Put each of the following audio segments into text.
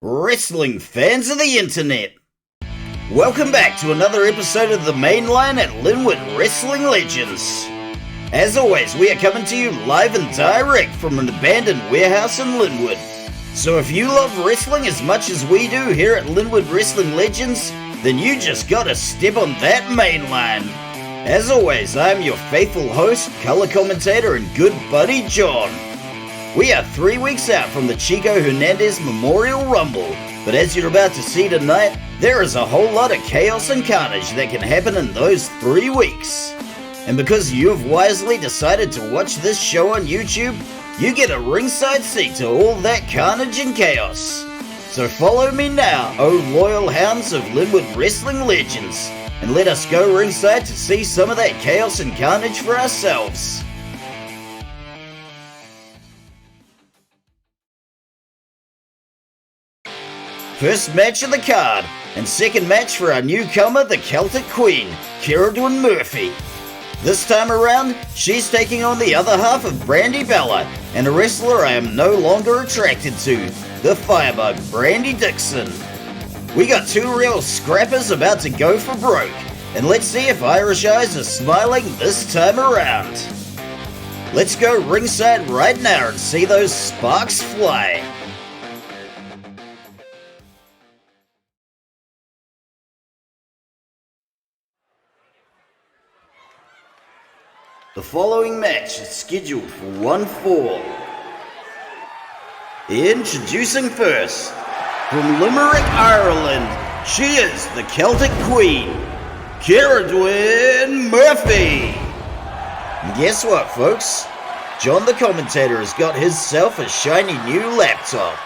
Wrestling fans of the internet, welcome back to another episode of the Mainline at Linwood Wrestling Legends. As always, we are coming to you live and direct from an abandoned warehouse in Linwood. So if you love wrestling as much as we do here at Linwood Wrestling Legends, then you just gotta step on that mainline. As always, I'm your faithful host, color commentator, and good buddy John. We are 3 weeks out from the Chico Hernandez Memorial Rumble, but as you're about to see tonight, there is a whole lot of chaos and carnage that can happen in those 3 weeks. And because you have wisely decided to watch this show on YouTube, you get a ringside seat to all that carnage and chaos. So follow me now, oh loyal hounds of Linwood Wrestling Legends, and let us go ringside to see some of that chaos and carnage for ourselves. First match of the card, and second match for our newcomer, the Celtic Queen Cerridwyn Murphy. This time around, she's taking on the other half of Brandy Bella, and a wrestler I am no longer attracted to, the firebug Brandy Dixon. We got two real scrappers about to go for broke, and let's see if Irish eyes are smiling this time around. Let's go ringside right now and see those sparks fly. The following match is scheduled for one fall. Introducing first, from Limerick, Ireland, she is the Celtic Queen, Cerridwyn Murphy. And guess what, folks? John the commentator has got himself a shiny new laptop.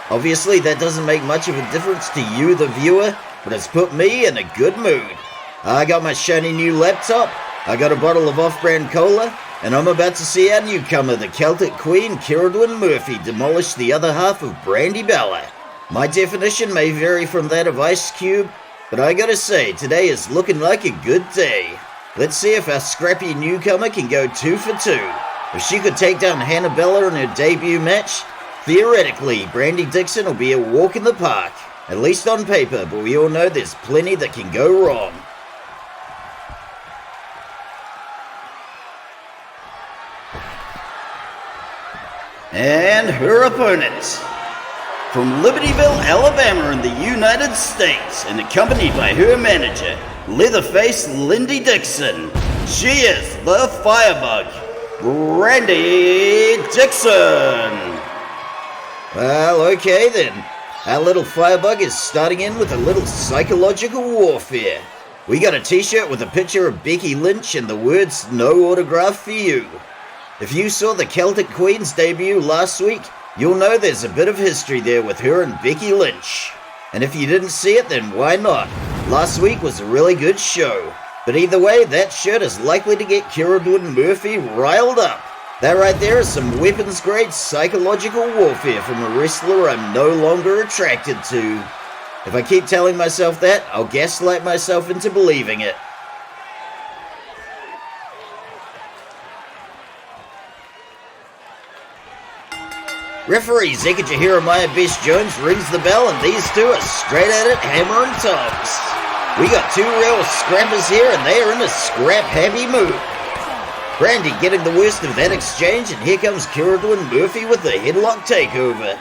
Obviously that doesn't make much of a difference to you, the viewer, but it's put me in a good mood. I got my shiny new laptop, I got a bottle of off-brand cola, and I'm about to see our newcomer, the Celtic Queen Cerridwyn Murphy, demolish the other half of Brandy Bella. My definition may vary from that of Ice Cube, but I gotta say, today is looking like a good day. Let's see if our scrappy newcomer can go 2 for 2. If she could take down Hannibella in her debut match, theoretically, Brandy Dixon will be a walk in the park. At least on paper, but we all know there's plenty that can go wrong. And her opponent, from Libertyville, Alabama in the United States, and accompanied by her manager, Leatherface Lindy Dixon, she is the Firebug, Brandy Dixon. Well, okay then. Our little Firebug is starting in with a little psychological warfare. We got a t-shirt with a picture of Becky Lynch and the words, "No autograph for you." If you saw the Celtic Queen's debut last week, you'll know there's a bit of history there with her and Becky Lynch. And if you didn't see it, then why not? Last week was a really good show. But either way, that shirt is likely to get Cerridwyn Murphy riled up. That right there is some weapons-grade psychological warfare from a wrestler I'm no longer attracted to. If I keep telling myself that, I'll gaslight myself into believing it. Referee Zeka Jeremiah Best Jones rings the bell, and these two are straight at it, hammer and tongs. We got two real scrappers here, and they are in a scrap-happy mood. Brandy getting the worst of that exchange, and here comes Cerridwyn Murphy with the headlock takeover.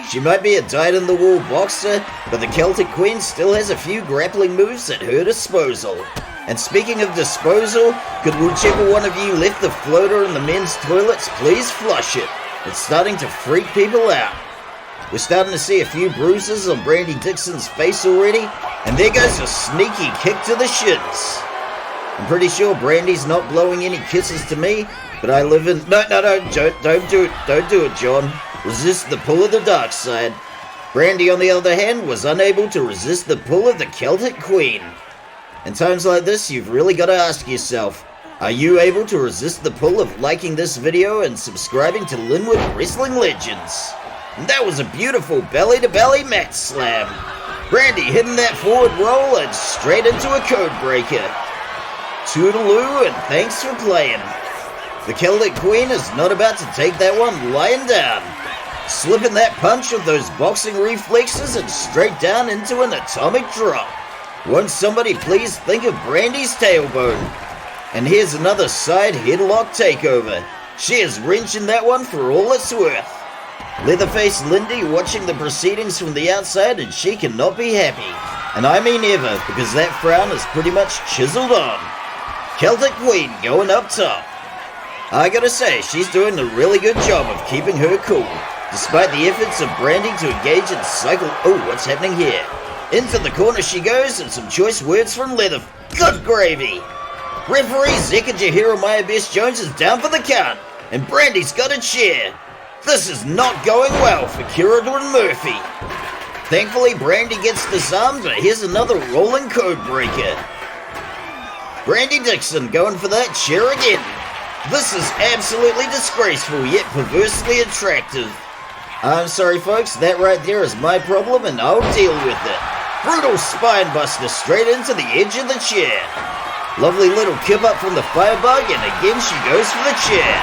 She might be a dyed-in-the-wool boxer, but the Celtic Queen still has a few grappling moves at her disposal. And speaking of disposal, could whichever one of you lift the floater in the men's toilets please flush it? It's starting to freak people out. We're starting to see a few bruises on Brandy Dixon's face already, and there goes a sneaky kick to the shins. I'm pretty sure Brandy's not blowing any kisses to me, but I live in... No, don't do it. Don't do it, John. Resist the pull of the dark side. Brandy, on the other hand, was unable to resist the pull of the Celtic Queen. In times like this, you've really got to ask yourself, are you able to resist the pull of liking this video and subscribing to Linwood Wrestling Legends? And that was a beautiful belly-to-belly mat slam. Brandy hitting that forward roll and straight into a code breaker. Toodaloo and thanks for playing. The Celtic Queen is not about to take that one lying down. slipping that punch with those boxing reflexes and straight down into an atomic drop. Won't somebody please think of Brandy's tailbone? And here's another side headlock takeover. She is wrenching that one for all it's worth. Leatherface Lindy watching the proceedings from the outside, and she cannot be happy. And I mean ever, because that frown is pretty much chiseled on. Celtic Queen going up top. I gotta say, she's doing a really good job of keeping her cool, despite the efforts of Brandy to engage in cycle. Oh, what's happening here? Into the corner she goes, and some choice words from Leather. Good gravy! Referee Zekaja Jeremiah Best Jones is down for the count, and Brandy's got a chair. This is not going well for Cerridwyn Murphy. Thankfully, Brandy gets disarmed, but here's another rolling code breaker. Brandy Dixon going for that chair again. This is absolutely disgraceful, yet perversely attractive. I'm sorry folks, that right there is my problem and I'll deal with it. Brutal spine buster straight into the edge of the chair. Lovely little kip up from the firebug, and again she goes for the chair.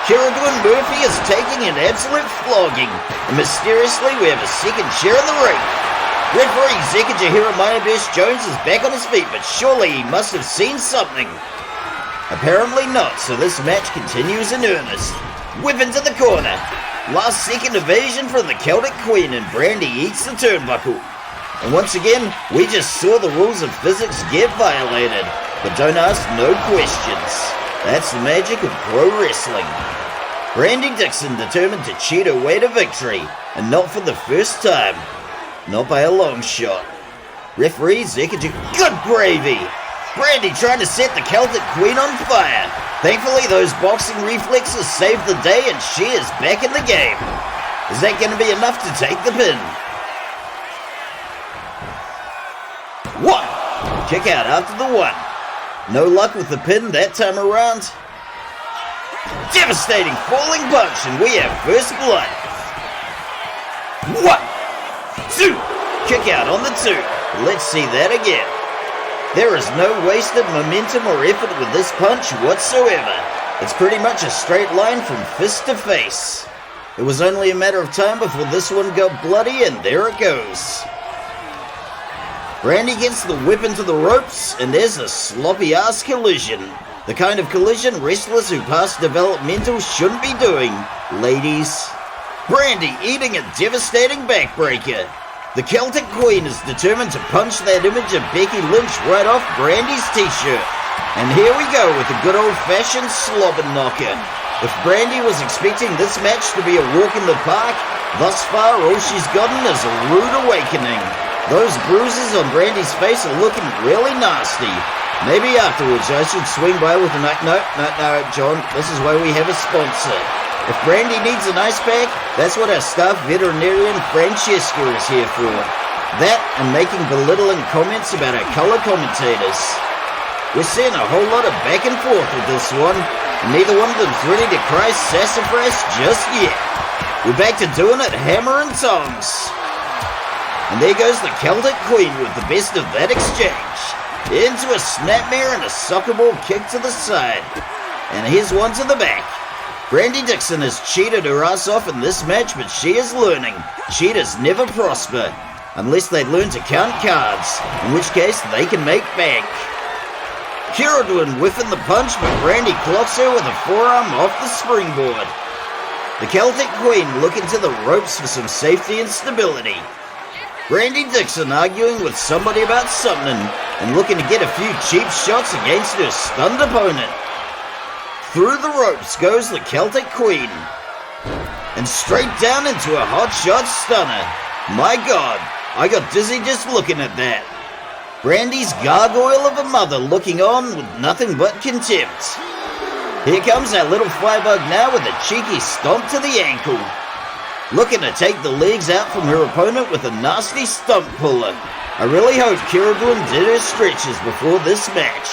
Cerridwyn Murphy is taking an absolute flogging, and mysteriously we have a second chair in the ring. Referee Zekaja Jeremiah Best Jones is back on his feet, but surely he must have seen something. Apparently not, so this match continues in earnest. Whip into the corner. Last second evasion from the Celtic Queen, and Brandy eats the turnbuckle. And once again, we just saw the rules of physics get violated. But don't ask no questions. That's the magic of pro wrestling. Brandy Dixon determined to cheat her way to victory, and not for the first time. Not by a long shot. Referee Zekaja. Good gravy! Brandy trying to set the Celtic Queen on fire. Thankfully, those boxing reflexes saved the day, and she is back in the game. Is that going to be enough to take the pin? One! Kick out after the one. No luck with the pin that time around. Devastating falling punch, and we have first blood. 1, 2. Kick out on the 2. Let's see that again. There is no wasted momentum or effort with this punch whatsoever. It's pretty much a straight line from fist to face. It was only a matter of time before this one got bloody, and there it goes. Brandy gets the whip into the ropes, and there's a sloppy-ass collision. The kind of collision wrestlers who pass developmental shouldn't be doing, ladies. Brandy eating a devastating backbreaker. The Celtic Queen is determined to punch that image of Becky Lynch right off Brandy's t-shirt. And here we go with a good old-fashioned slobber knocker. If Brandy was expecting this match to be a walk in the park, thus far all she's gotten is a rude awakening. Those bruises on Brandy's face are looking really nasty. Maybe afterwards I should swing by with a no, John, this is why we have a sponsor. If Brandy needs an ice pack, that's what our staff veterinarian Francesca is here for. That and making belittling comments about our color commentators. We're seeing a whole lot of back and forth with this one, and neither one of them's ready to cry sassafras just yet. We're back to doing it hammer and tongs. And there goes the Celtic Queen with the best of that exchange. Into a snapmare and a soccer ball kick to the side. And here's one to the back. Brandy Dixon has cheated her ass off in this match, but she is learning. Cheaters never prosper, unless they learn to count cards, in which case they can make bank. Cerridwyn whiffing the punch, but Brandy clocks her with a forearm off the springboard. The Celtic Queen looking to the ropes for some safety and stability. Brandy Dixon arguing with somebody about something and looking to get a few cheap shots against her stunned opponent. Through the ropes goes the Celtic Queen. And straight down into a hot shot stunner. My God, I got dizzy just looking at that. Brandy's gargoyle of a mother looking on with nothing but contempt. Here comes our little firebug now with a cheeky stomp to the ankle. Looking to take the legs out from her opponent with a nasty stump puller. I really hope Cerridwyn did her stretches before this match.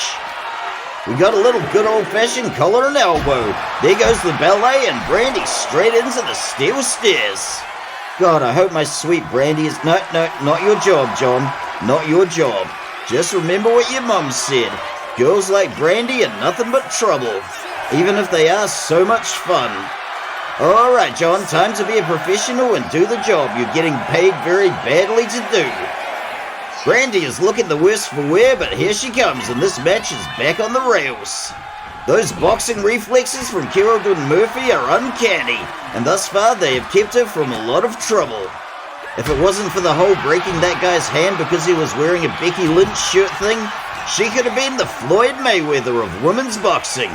We got a little good old-fashioned collar and elbow. There goes the ballet, and Brandy straight into the steel stairs. God, I hope my sweet Brandy is... No, not your job, John. Not your job. Just remember what your mum said. Girls like Brandy are nothing but trouble, even if they are so much fun. Alright, John, time to be a professional and do the job you're getting paid very badly to do. Brandy is looking the worse for wear, but here she comes, and this match is back on the rails. Those boxing reflexes from Cerridwyn Murphy are uncanny, and thus far they have kept her from a lot of trouble. If it wasn't for the whole breaking that guy's hand because he was wearing a Becky Lynch shirt thing, she could have been the Floyd Mayweather of women's boxing.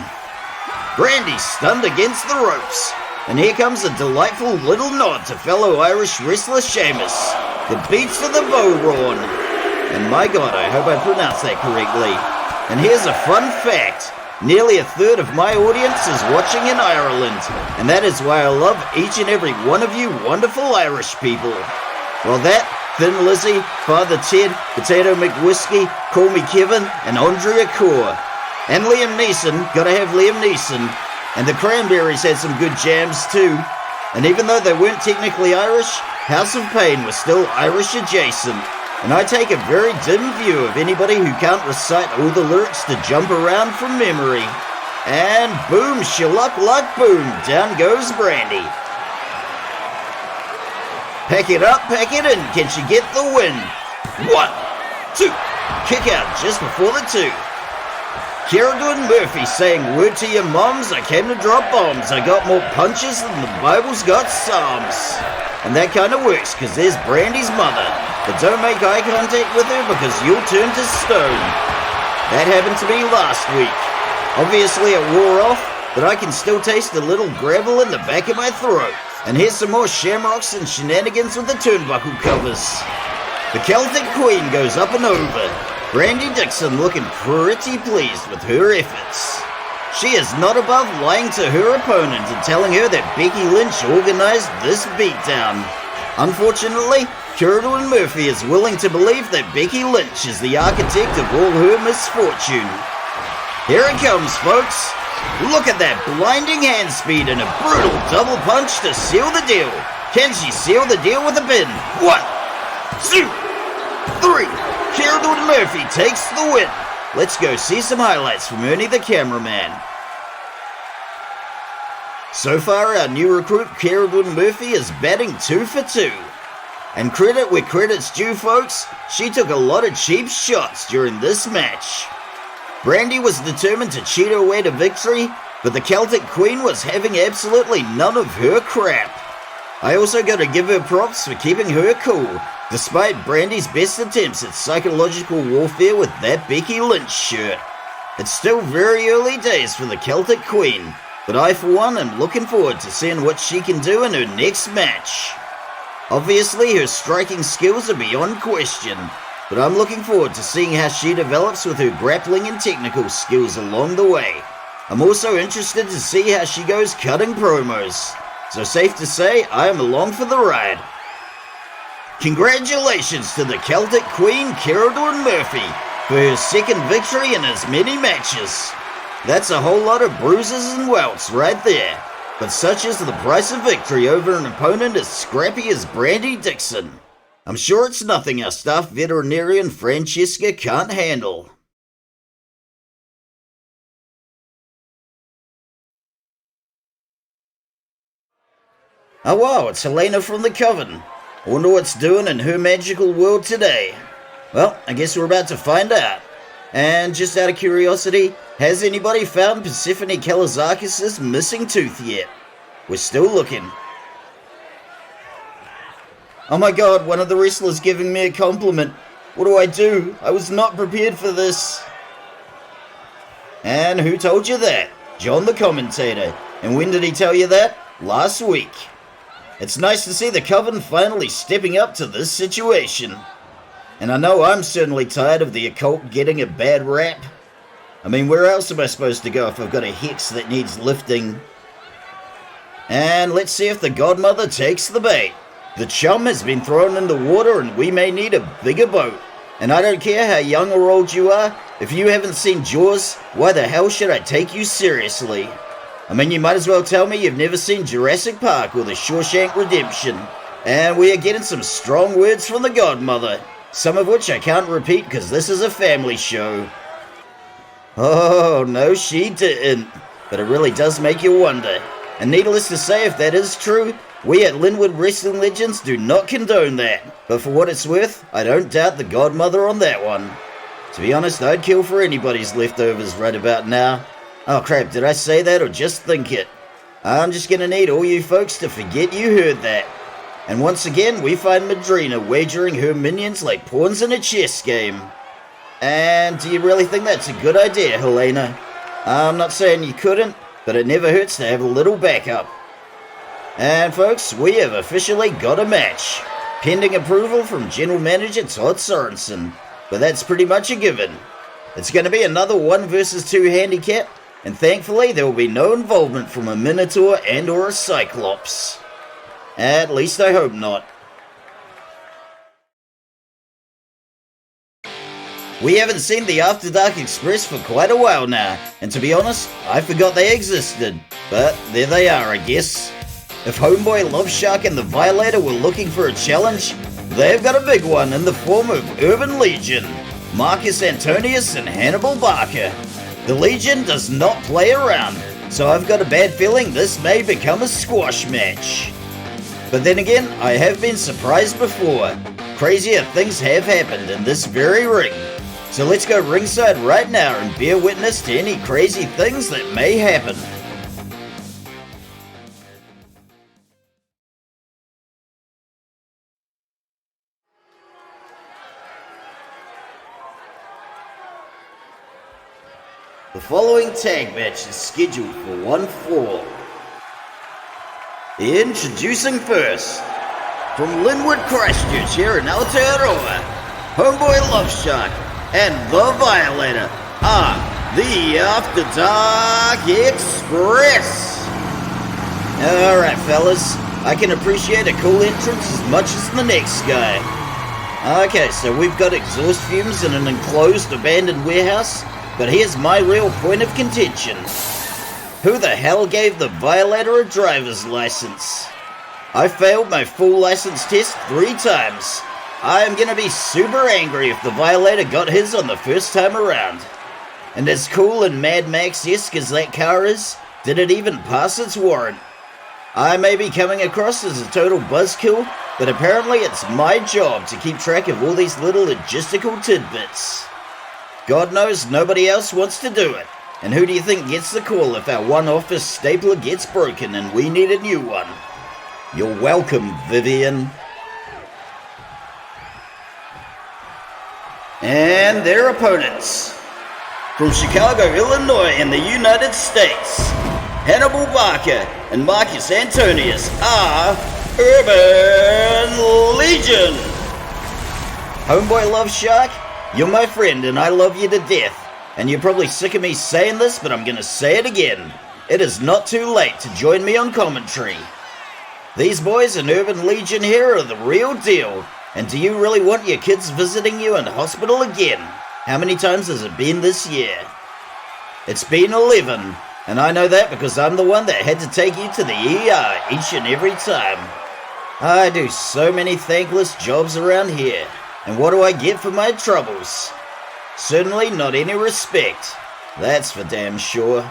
Brandy stunned against the ropes, and here comes a delightful little nod to fellow Irish wrestler Hamish. The beats of the bow Rawn. And my God, I hope I pronounced that correctly. And here's a fun fact. Nearly a third of my audience is watching in Ireland, and that is why I love each and every one of you wonderful Irish people. Well, that, Thin Lizzy, Father Ted, Potato McWhiskey, Call Me Kevin, and Andrea Core. And Liam Neeson, gotta have Liam Neeson. And the Cranberries had some good jams too. And even though they weren't technically Irish, House of Pain was still Irish adjacent. And I take a very dim view of anybody who can't recite all the lyrics to jump around from memory. And boom, shaluck luck boom, down goes Brandy. Pack it up, pack it in, can she get the win? 1, 2, kick out just before the 2. Cerridwyn Murphy saying, word to your moms, I came to drop bombs. I got more punches than the Bible's got psalms. And that kind of works, because there's Brandy's mother. But don't make eye contact with her, because you'll turn to stone. That happened to me last week. Obviously it wore off, but I can still taste a little gravel in the back of my throat. And here's some more shamrocks and shenanigans with the turnbuckle covers. The Celtic Queen goes up and over. Brandy Dixon looking pretty pleased with her efforts. She is not above lying to her opponent and telling her that Becky Lynch organized this beatdown. Unfortunately, Cerridwyn Murphy is willing to believe that Becky Lynch is the architect of all her misfortune. Here it comes, folks. Look at that blinding hand speed and a brutal double punch to seal the deal. Can she seal the deal with a pin? 1, 2, 3. Cerridwyn Murphy takes the win. Let's go see some highlights from Ernie the cameraman. So far, our new recruit Cerridwyn Murphy is batting 2 for 2. And credit where credit's due, folks, she took a lot of cheap shots during this match. Brandy was determined to cheat her way to victory, but the Celtic Queen was having absolutely none of her crap. I also got to give her props for keeping her cool, despite Brandy's best attempts at psychological warfare with that Becky Lynch shirt. It's still very early days for the Celtic Queen, but I for one am looking forward to seeing what she can do in her next match. Obviously her striking skills are beyond question, but I'm looking forward to seeing how she develops with her grappling and technical skills along the way. I'm also interested to see how she goes cutting promos, so safe to say I am along for the ride. Congratulations to the Celtic Queen Cerridwyn Murphy for her second victory in as many matches. That's a whole lot of bruises and welts right there, but such is the price of victory over an opponent as scrappy as Brandy Dixon. I'm sure it's nothing our staff veterinarian Francesca can't handle. Oh wow, it's Helena from the Coven. I wonder what's doing in her magical world today. Well, I guess we're about to find out. And just out of curiosity, has anybody found Persephone Kalishnikov's missing tooth yet? We're still looking. Oh my god, one of the wrestlers giving me a compliment. What do I do? I was not prepared for this. And who told you that? John the commentator. And when did he tell you that? Last week. It's nice to see the Coven finally stepping up to this situation. And I know I'm certainly tired of the occult getting a bad rap. I mean, where else am I supposed to go if I've got a hex that needs lifting? And let's see if the godmother takes the bait. The chum has been thrown in the water and we may need a bigger boat. And I don't care how young or old you are, if you haven't seen Jaws, why the hell should I take you seriously? I mean, you might as well tell me you've never seen Jurassic Park or The Shawshank Redemption. And we are getting some strong words from the godmother, some of which I can't repeat because this is a family show. Oh, no she didn't. But it really does make you wonder. And needless to say, if that is true, we at Linwood Wrestling Legends do not condone that. But for what it's worth, I don't doubt the godmother on that one. To be honest, I'd kill for anybody's leftovers right about now. Oh crap, did I say that or just think it? I'm just gonna need all you folks to forget you heard that. And once again, we find Madrina wagering her minions like pawns in a chess game. And do you really think that's a good idea, Helena? I'm not saying you couldn't, but it never hurts to have a little backup. And folks, we have officially got a match, pending approval from General Manager Todd Sorensen, but that's pretty much a given. It's going to be another 1 versus 2 handicap, and thankfully there will be no involvement from a Minotaur and or a Cyclops. At least I hope not. We haven't seen the After Dark Express for quite a while now, and to be honest, I forgot they existed. But there they are, I guess. If Homeboy Love Shark and the Violator were looking for a challenge, they've got a big one in the form of Urban Legion, Marcus Antonius and Hannibal Barker. The Legion does not play around, so I've got a bad feeling this may become a squash match. But then again, I have been surprised before. Crazier things have happened in this very ring. So let's go ringside right now and bear witness to any crazy things that may happen. The following tag match is scheduled for one fall. Introducing first, from Linwood, Christchurch here in Aotearoa, Homeboy Love Shark and the Violator are the After Dark Express. Alright fellas, I can appreciate a cool entrance as much as the next guy. Okay, so we've got exhaust fumes in an enclosed abandoned warehouse, but here's my real point of contention. Who the hell gave the Violator a driver's license? I failed my full license test 3 times. I am gonna be super angry if the Violator got his on the first time around. And as cool and Mad Max-esque as that car is, did it even pass its warrant? I may be coming across as a total buzzkill, but apparently it's my job to keep track of all these little logistical tidbits. God knows nobody else wants to do it. And who do you think gets the call if our one office stapler gets broken and we need a new one? You're welcome, Vivian. And their opponents, from Chicago, Illinois in the United States, Hannibal Barker and Marcus Antonius are Urban Legion. Homeboy Love Shark, you're my friend and I love you to death. And you're probably sick of me saying this, but I'm gonna say it again. It is not too late to join me on commentary. These boys in Urban Legion here are the real deal. And do you really want your kids visiting you in hospital again? How many times has it been this year? It's been 11, and I know that because I'm the one that had to take you to the ER each and every time. I do so many thankless jobs around here, and what do I get for my troubles? Certainly not any respect, that's for damn sure.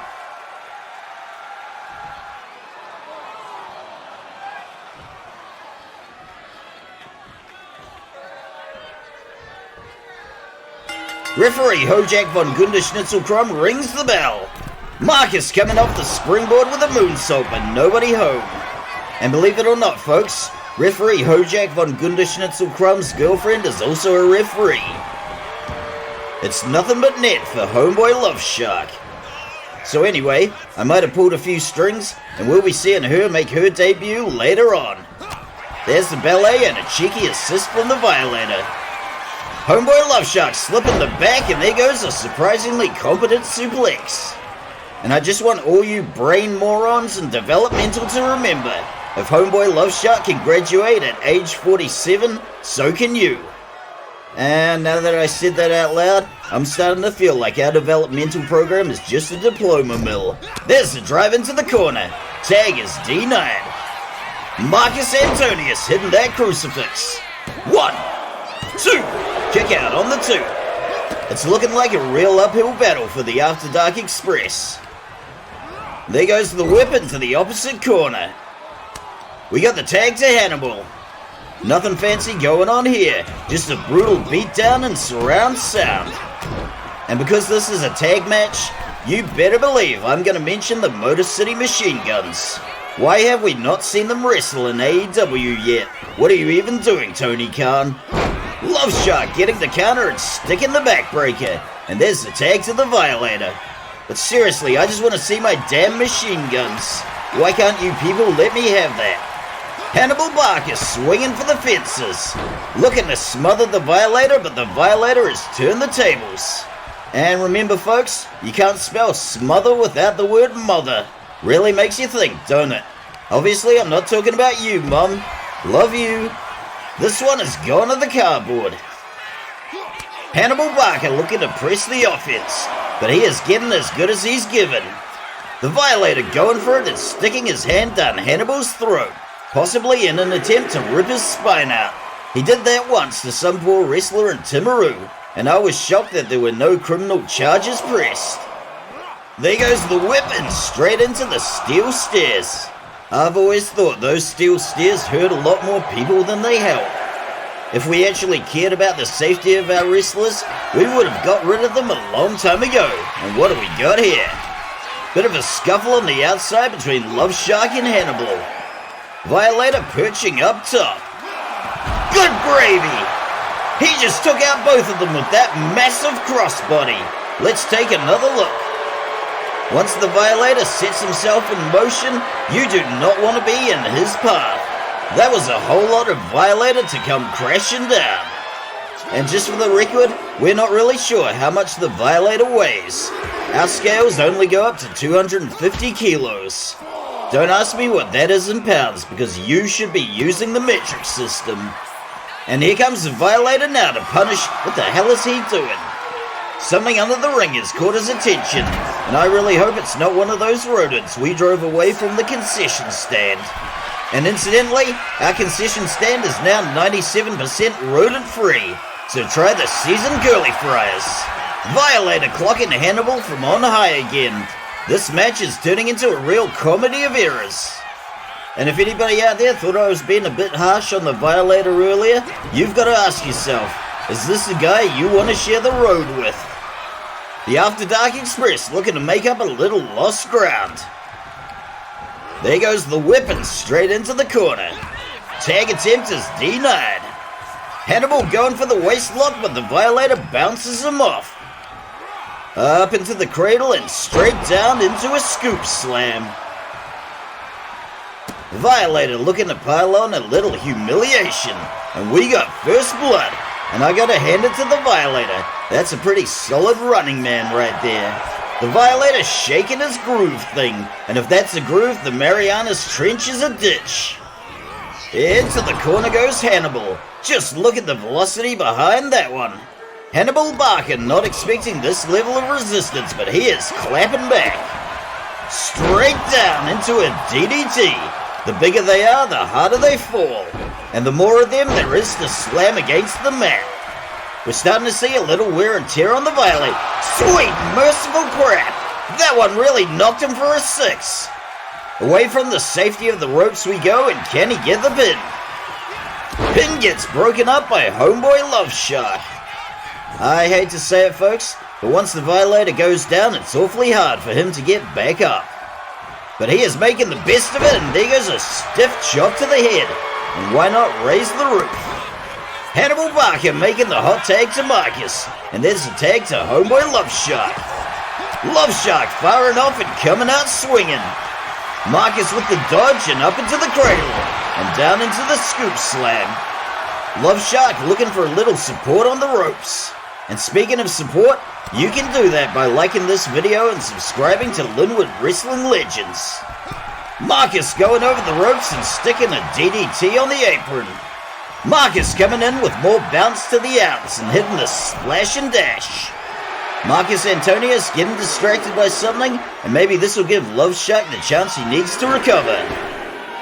Referee Hojak von Gunderschnitzelkrumm rings the bell. Marcus coming off the springboard with a moonsault, but nobody home. And believe it or not, folks, referee Hojak von Gunderschnitzelkrumm's girlfriend is also a referee. It's nothing but net for Homeboy Love Shark. So anyway, I might have pulled a few strings, and we'll be seeing her make her debut later on. There's the ballet and a cheeky assist from the Violator. Homeboy Love Shark slipping the back, and there goes a surprisingly competent suplex. And I just want all you brain morons and developmental to remember, if Homeboy Love Shark can graduate at age 47, so can you. And now that I said that out loud, I'm starting to feel like our developmental program is just a diploma mill. There's the drive into the corner. Tag is D9. Marcus Antonius hitting that crucifix. 1, 2. Kick out on the 2. It's looking like a real uphill battle for the After Dark Express. There goes the whip into the opposite corner. We got the tag to Hannibal. Nothing fancy going on here, just a brutal beatdown and surround sound. And because this is a tag match, you better believe I'm going to mention the Motor City Machine Guns. Why have we not seen them wrestle in AEW yet? What are you even doing, Tony Khan? Love Shark getting the counter and sticking the backbreaker. And there's the tag to the Violator. But seriously, I just want to see my damn machine guns. Why can't you people let me have that? Hannibal Barker swinging for the fences. Looking to smother the Violator, but the Violator has turned the tables. And remember folks, you can't spell smother without the word mother. Really makes you think, don't it? Obviously, I'm not talking about you, Mum. Love you. This one is gone to the cardboard. Hannibal Barker looking to press the offense, but he is getting as good as he's given. The Violator going for it and sticking his hand down Hannibal's throat, possibly in an attempt to rip his spine out. He did that once to some poor wrestler in Timaru, and I was shocked that there were no criminal charges pressed. There goes the whip and straight into the steel stairs. I've always thought those steel stairs hurt a lot more people than they help. If we actually cared about the safety of our wrestlers, we would have got rid of them a long time ago. And what have we got here? Bit of a scuffle on the outside between Love Shark and Hannibal. Violator perching up top. Good gravy! He just took out both of them with that massive crossbody. Let's take another look. Once the Violator sets himself in motion, you do not want to be in his path. That was a whole lot of Violator to come crashing down. And just for the record, we're not really sure how much the Violator weighs. Our scales only go up to 250 kilos. Don't ask me what that is in pounds, because you should be using the metric system. And here comes the Violator now to punish. What the hell is he doing? Something under the ring has caught his attention, and I really hope it's not one of those rodents we drove away from the concession stand. And incidentally, our concession stand is now 97% rodent-free, so try the seasoned curly fries. Violator clocking Hannibal from on high again. This match is turning into a real comedy of errors. And if anybody out there thought I was being a bit harsh on the Violator earlier, you've got to ask yourself, is this the guy you want to share the road with? The After Dark Express looking to make up a little lost ground. There goes the whip and straight into the corner. Tag attempt is denied. Hannibal going for the waist lock, but the Violator bounces him off. Up into the cradle and straight down into a scoop slam. Violator looking to pile on a little humiliation. And we got first blood. And I gotta hand it to the Violator. That's a pretty solid running man right there. The Violator shaking his groove thing. And if that's a groove, the Marianas Trench is a ditch. Into the corner goes Hannibal. Just look at the velocity behind that one. Hannibal Barker not expecting this level of resistance, but he is clapping back. Straight down into a DDT. The bigger they are, the harder they fall. And the more of them there is to slam against the mat. We're starting to see a little wear and tear on the Violator. Sweet, merciful crap! That one really knocked him for a 6. Away from the safety of the ropes we go, and can he get the pin? Pin gets broken up by homeboy Love Shark. I hate to say it, folks, but once the Violator goes down, it's awfully hard for him to get back up. But he is making the best of it, and there goes a stiff chop to the head. And why not raise the roof? Hannibal Barker making the hot tag to Marcus, and there's a tag to homeboy Love Shark. Love Shark firing off and coming out swinging. Marcus with the dodge and up into the cradle, and down into the scoop slam. Love Shark looking for a little support on the ropes. And speaking of support, you can do that by liking this video and subscribing to Linwood Wrestling Legends. Marcus going over the ropes and sticking a DDT on the apron. Marcus coming in with more bounce to the outs and hitting the splash and dash. Marcus Antonius getting distracted by something, and maybe this will give Love Shark the chance he needs to recover.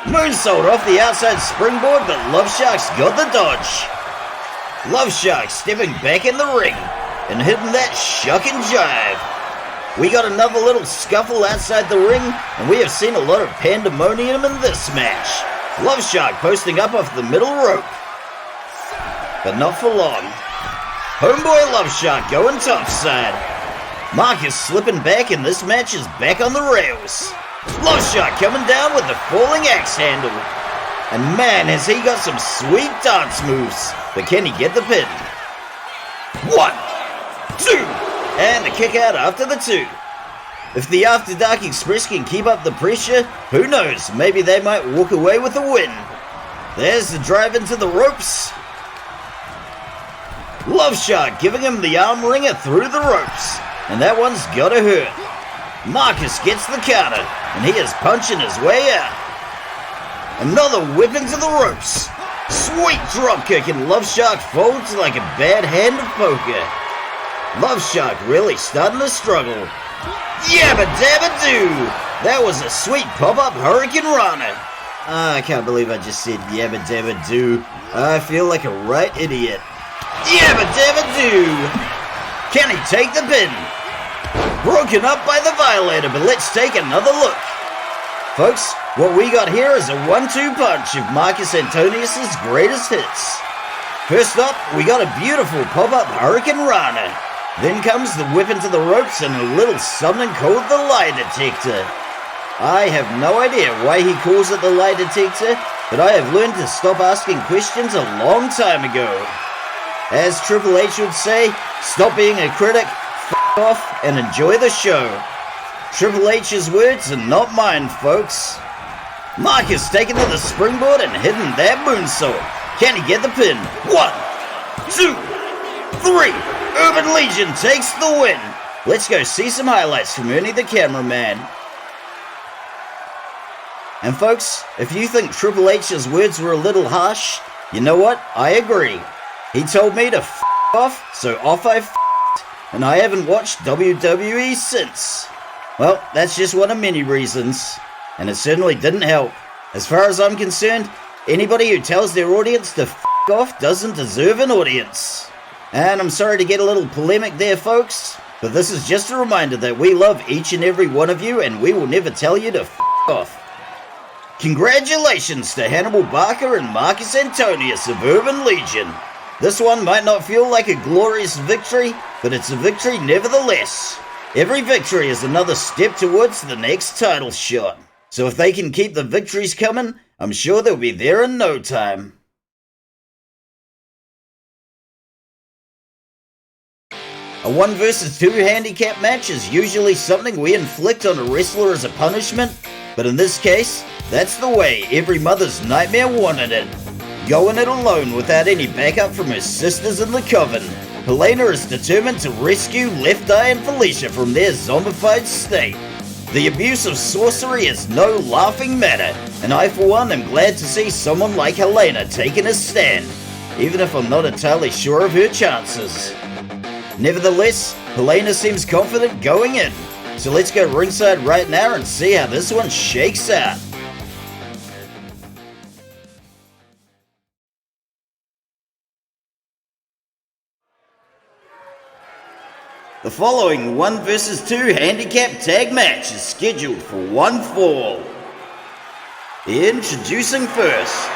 Moonsault off the outside springboard, but Love Shark's got the dodge. Love Shark stepping back in the ring and hitting that shuck and jive. we got another little scuffle outside the ring, and we have seen a lot of pandemonium in this match. Love Shark posting up off the middle rope. But not for long. Homeboy Love Shark going topside. Marcus slipping back, and this match is back on the rails. Love Shark coming down with the falling axe handle. And man, has he got some sweet dance moves. But can he get the pin? 1, 2, and the kick out after the 2. If the After Dark Express can keep up the pressure, who knows, maybe they might walk away with a win. There's the drive into the ropes. Love Shark giving him the arm wringer through the ropes, and that one's gotta hurt. Marcus gets the counter, and he is punching his way out. Another whip into the ropes. Sweet dropkick, and Love Shark folds like a bad hand of poker. Love Shark really starting to struggle. Yabba dabba doo! That was a sweet pop-up Hurricane Rana. I can't believe I just said yabba dabba doo. I feel like a right idiot. Yabba dabba doo! Can he take the pin? Broken up by the Violator, but let's take another look. Folks, what we got here is a 1-2 punch of Marcus Antonius' greatest hits. First up, we got a beautiful pop-up Hurricane Rana. Then comes the whip into the ropes and a little something called the lie detector. I have no idea why he calls it the lie detector, but I have learned to stop asking questions a long time ago. As Triple H would say, stop being a critic, f*** off, and enjoy the show. Triple H's words and not mine, folks. Marcus taking to the springboard and hitting that moonsault. Can he get the pin? 1, 2, 3. Urban Legion takes the win. Let's go see some highlights from Ernie the cameraman. And folks, if you think Triple H's words were a little harsh, you know what? I agree. He told me to f*** off, so off I f***ed, and I haven't watched WWE since. Well, that's just one of many reasons, and it certainly didn't help. As far as I'm concerned, anybody who tells their audience to f*** off doesn't deserve an audience. And I'm sorry to get a little polemic there, folks, but this is just a reminder that we love each and every one of you, and we will never tell you to f*** off. Congratulations to Hannibal Barker and Marcus Antonius of Urban Legion. This one might not feel like a glorious victory, but it's a victory nevertheless. Every victory is another step towards the next title shot. So if they can keep the victories coming, I'm sure they'll be there in no time. A 1 versus 2 handicap match is usually something we inflict on a wrestler as a punishment, but in this case, that's the way every mother's nightmare wanted it. Going it alone without any backup from her sisters in the Coven, Helena is determined to rescue Left Eye and Felicia from their zombified state. The abuse of sorcery is no laughing matter, and I for one am glad to see someone like Helena taking a stand, even if I'm not entirely sure of her chances. Nevertheless, Helena seems confident going in, so let's go ringside right now and see how this one shakes out. The following 1 versus 2 handicap tag match is scheduled for one fall. Introducing first,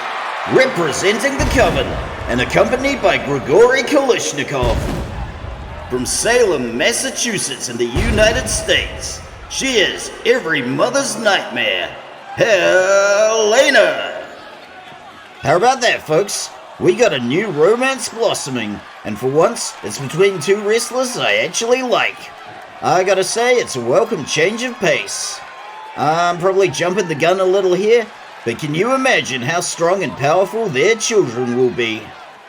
representing the Coven and accompanied by Grigory Kalishnikov. From Salem, Massachusetts in the United States, she is every mother's nightmare, Helena. How about that, folks? We got a new romance blossoming, and for once, it's between two wrestlers I actually like. I gotta say, it's a welcome change of pace. I'm probably jumping the gun a little here, but can you imagine how strong and powerful their children will be?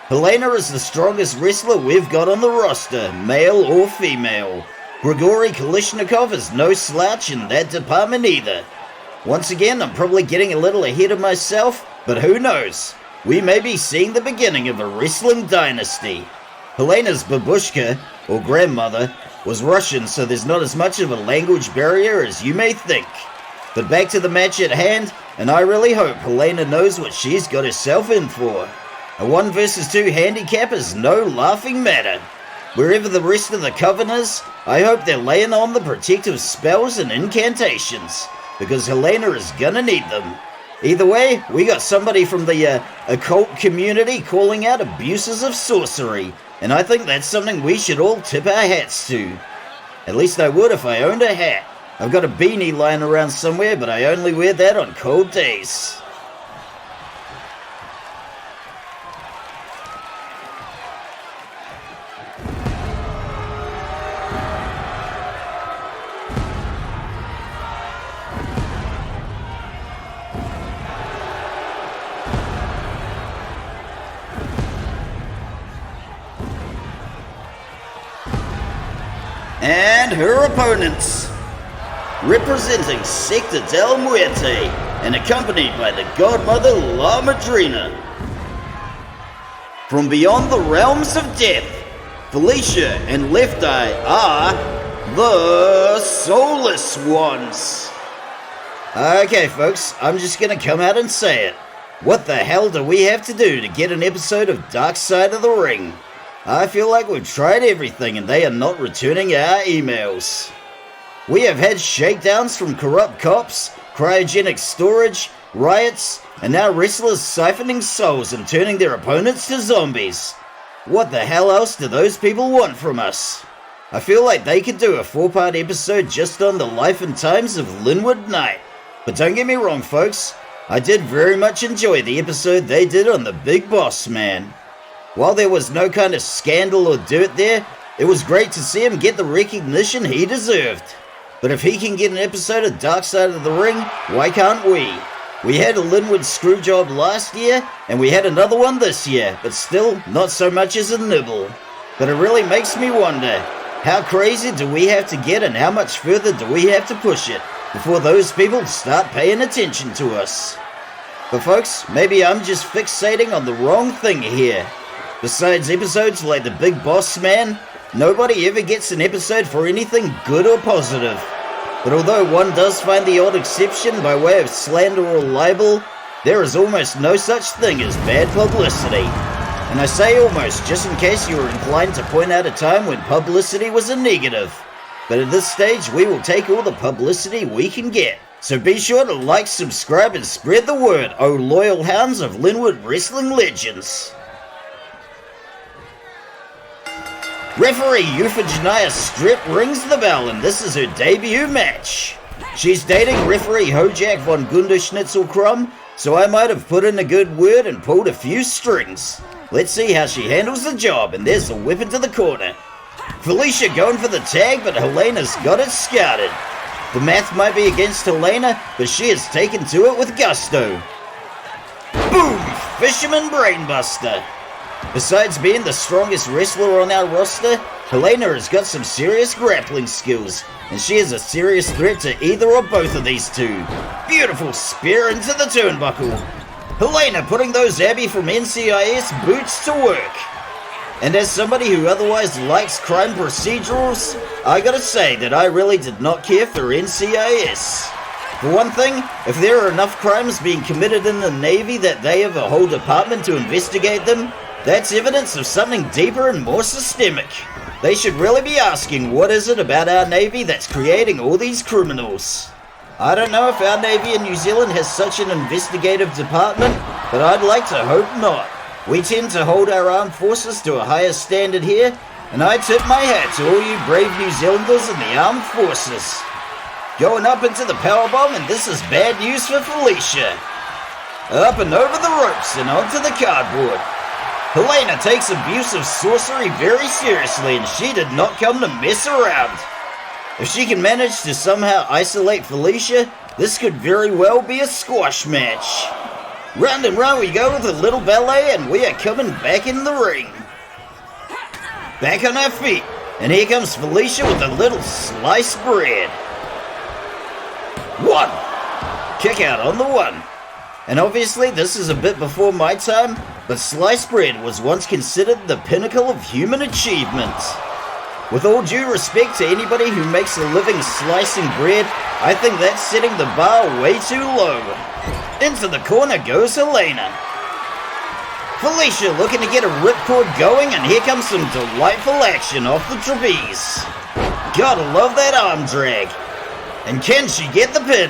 Helena is the strongest wrestler we've got on the roster, male or female. Grigory Kalishnikov is no slouch in that department either. Once again, I'm probably getting a little ahead of myself, but who knows? We may be seeing the beginning of a wrestling dynasty. Helena's babushka, or grandmother, was Russian, so there's not as much of a language barrier as you may think. But back to the match at hand, and I really hope Helena knows what she's got herself in for. A 1 versus 2 handicap is no laughing matter. Wherever the rest of the Coven is, I hope they're laying on the protective spells and incantations, because Helena is gonna need them. Either way, we got somebody from the occult community calling out abuses of sorcery, and I think that's something we should all tip our hats to. At least I would if I owned a hat. I've got a beanie lying around somewhere, but I only wear that on cold days. And her opponents, representing Sector del Muerte and accompanied by the godmother La Madrina. From beyond the realms of death, Felicia and Left Eye are the Soulless ones. Okay folks, I'm just gonna come out and say it. What the hell do we have to do to get an episode of Dark Side of the Ring? I feel like we've tried everything and they are not returning our emails. We have had shakedowns from corrupt cops, cryogenic storage, riots, and now wrestlers siphoning souls and turning their opponents to zombies. What the hell else do those people want from us? I feel like they could do a 4-part episode just on the life and times of Linwood Knight. But don't get me wrong folks, I did very much enjoy the episode they did on the Big Boss Man. While there was no kind of scandal or dirt there, it was great to see him get the recognition he deserved. But if he can get an episode of Dark Side of the Ring, why can't we? We had a Linwood screwjob last year, and we had another one this year, but still not so much as a nibble. But it really makes me wonder, how crazy do we have to get and how much further do we have to push it before those people start paying attention to us? But folks, maybe I'm just fixating on the wrong thing here. Besides episodes like the Big Boss Man, nobody ever gets an episode for anything good or positive. But although one does find the odd exception by way of slander or libel, there is almost no such thing as bad publicity. And I say almost just in case you are inclined to point out a time when publicity was a negative. But at this stage, we will take all the publicity we can get. So be sure to like, subscribe, and spread the word, oh loyal hounds of Linwood wrestling legends. Referee Euphigenia Strip rings the bell, and this is her debut match. She's dating referee Hojak von Gunderschnitzelkrumm, so I might have put in a good word and pulled a few strings. Let's see how she handles the job, and there's the whip into the corner. Felicia going for the tag, but Helena's got it scouted. The math might be against Helena, but she has taken to it with gusto. Boom! Fisherman Brainbuster. Besides being the strongest wrestler on our roster, Helena has got some serious grappling skills, and she is a serious threat to either or both of these two. Beautiful spear into the turnbuckle. Helena putting those Abby from NCIS boots to work. And as somebody who otherwise likes crime procedurals, I gotta say that I really did not care for NCIS. For one thing, if there are enough crimes being committed in the Navy that they have a whole department to investigate them, that's evidence of something deeper and more systemic. They should really be asking, what is it about our Navy that's creating all these criminals? I don't know if our Navy in New Zealand has such an investigative department, but I'd like to hope not. We tend to hold our armed forces to a higher standard here, and I tip my hat to all you brave New Zealanders in the armed forces. Going up into the powerbomb, and this is bad news for Felicia. Up and over the ropes and onto the cardboard. Helena takes abuse of sorcery very seriously, and she did not come to mess around. If she can manage to somehow isolate Felicia, this could very well be a squash match. Round and round we go with a little ballet, and we are coming back in the ring. Back on our feet, and here comes Felicia with a little sliced bread. One. Kick out on the one. And obviously this is a bit before my time, but sliced bread was once considered the pinnacle of human achievement. With all due respect to anybody who makes a living slicing bread, I think that's setting the bar way too low. Into the corner goes Helena. Felicia looking to get a ripcord going, and here comes some delightful action off the trapeze. Gotta love that arm drag. And can she get the pin?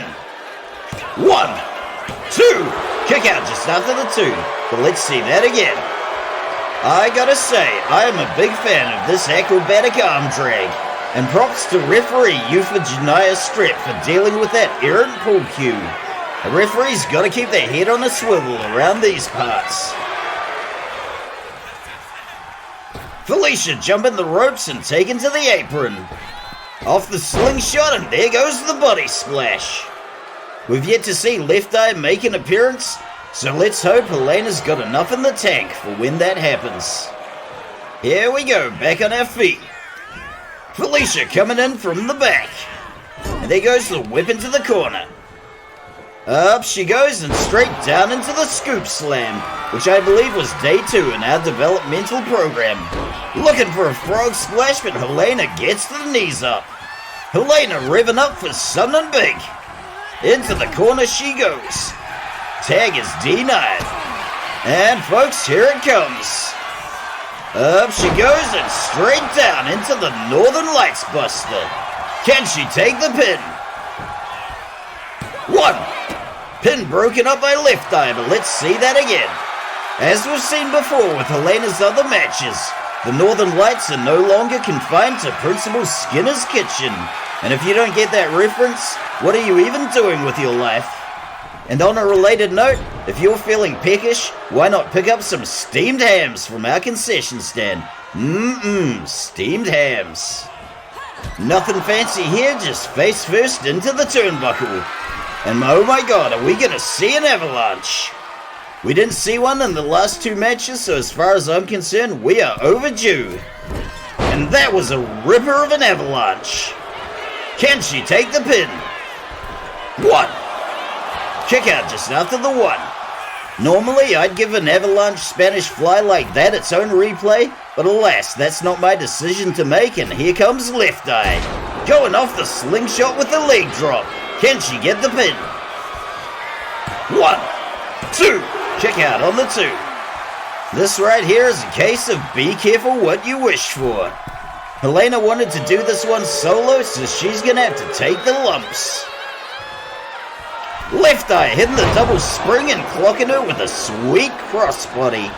1, 2, kick out just after the 2, but let's see that again. I gotta say, I am a big fan of this acrobatic arm drag, and props to referee Euphigenia Strip for dealing with that errant pull cue. The referee's gotta keep their head on a swivel around these parts. Felicia jumping the ropes and taken to the apron. Off the slingshot, and there goes the body splash. We've yet to see Left Eye make an appearance, so let's hope Helena's got enough in the tank for when that happens. Here we go, back on our feet. Felicia coming in from the back. And there goes the whip into the corner. Up she goes and straight down into the scoop slam, which I believe was day 2 in our developmental program. Looking for a frog splash, but Helena gets the knees up. Helena revving up for something big. Into the corner she goes. Tag is denied. And folks, here it comes. Up she goes and straight down into the Northern Lights Buster. Can she take the pin? 1. Pin broken up by Left Eye, but let's see that again. As we've seen before with Helena's other matches, the Northern Lights are no longer confined to Principal Skinner's kitchen. And if you don't get that reference, what are you even doing with your life? And on a related note, if you're feeling peckish, why not pick up some steamed hams from our concession stand? Steamed hams. Nothing fancy here, just face first into the turnbuckle. And oh my god, are we gonna see an avalanche? We didn't see one in the last 2 matches, so as far as I'm concerned, we are overdue. And that was a ripper of an avalanche. Can she take the pin? 1. Kick out just after the 1. Normally, I'd give an avalanche Spanish fly like that its own replay, but alas, that's not my decision to make, and here comes Left Eye. Going off the slingshot with the leg drop. Can she get the pin? 1, 2, kick out on the 2. This right here is a case of be careful what you wish for. Helena wanted to do this one solo, so she's gonna have to take the lumps. Left Eye hitting the double spring and clocking her with a sweet crossbody.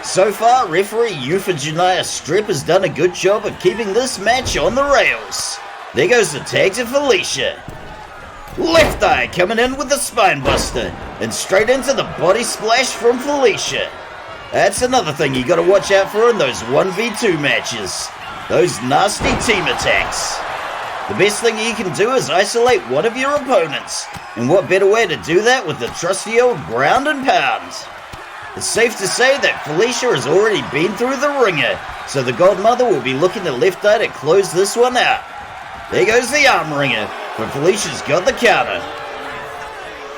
So far, referee Euphigenia Strip has done a good job of keeping this match on the rails. There goes the tag to Felicia. Left Eye coming in with the spine buster, and straight into the body splash from Felicia. That's another thing you gotta watch out for in those 1v2 matches. Those nasty team attacks. The best thing you can do is isolate one of your opponents, and what better way to do that with the trusty old ground and pound. It's safe to say that Felicia has already been through the ringer, so the godmother will be looking to Left Eye to close this one out. There goes the arm ringer, but Felicia's got the counter.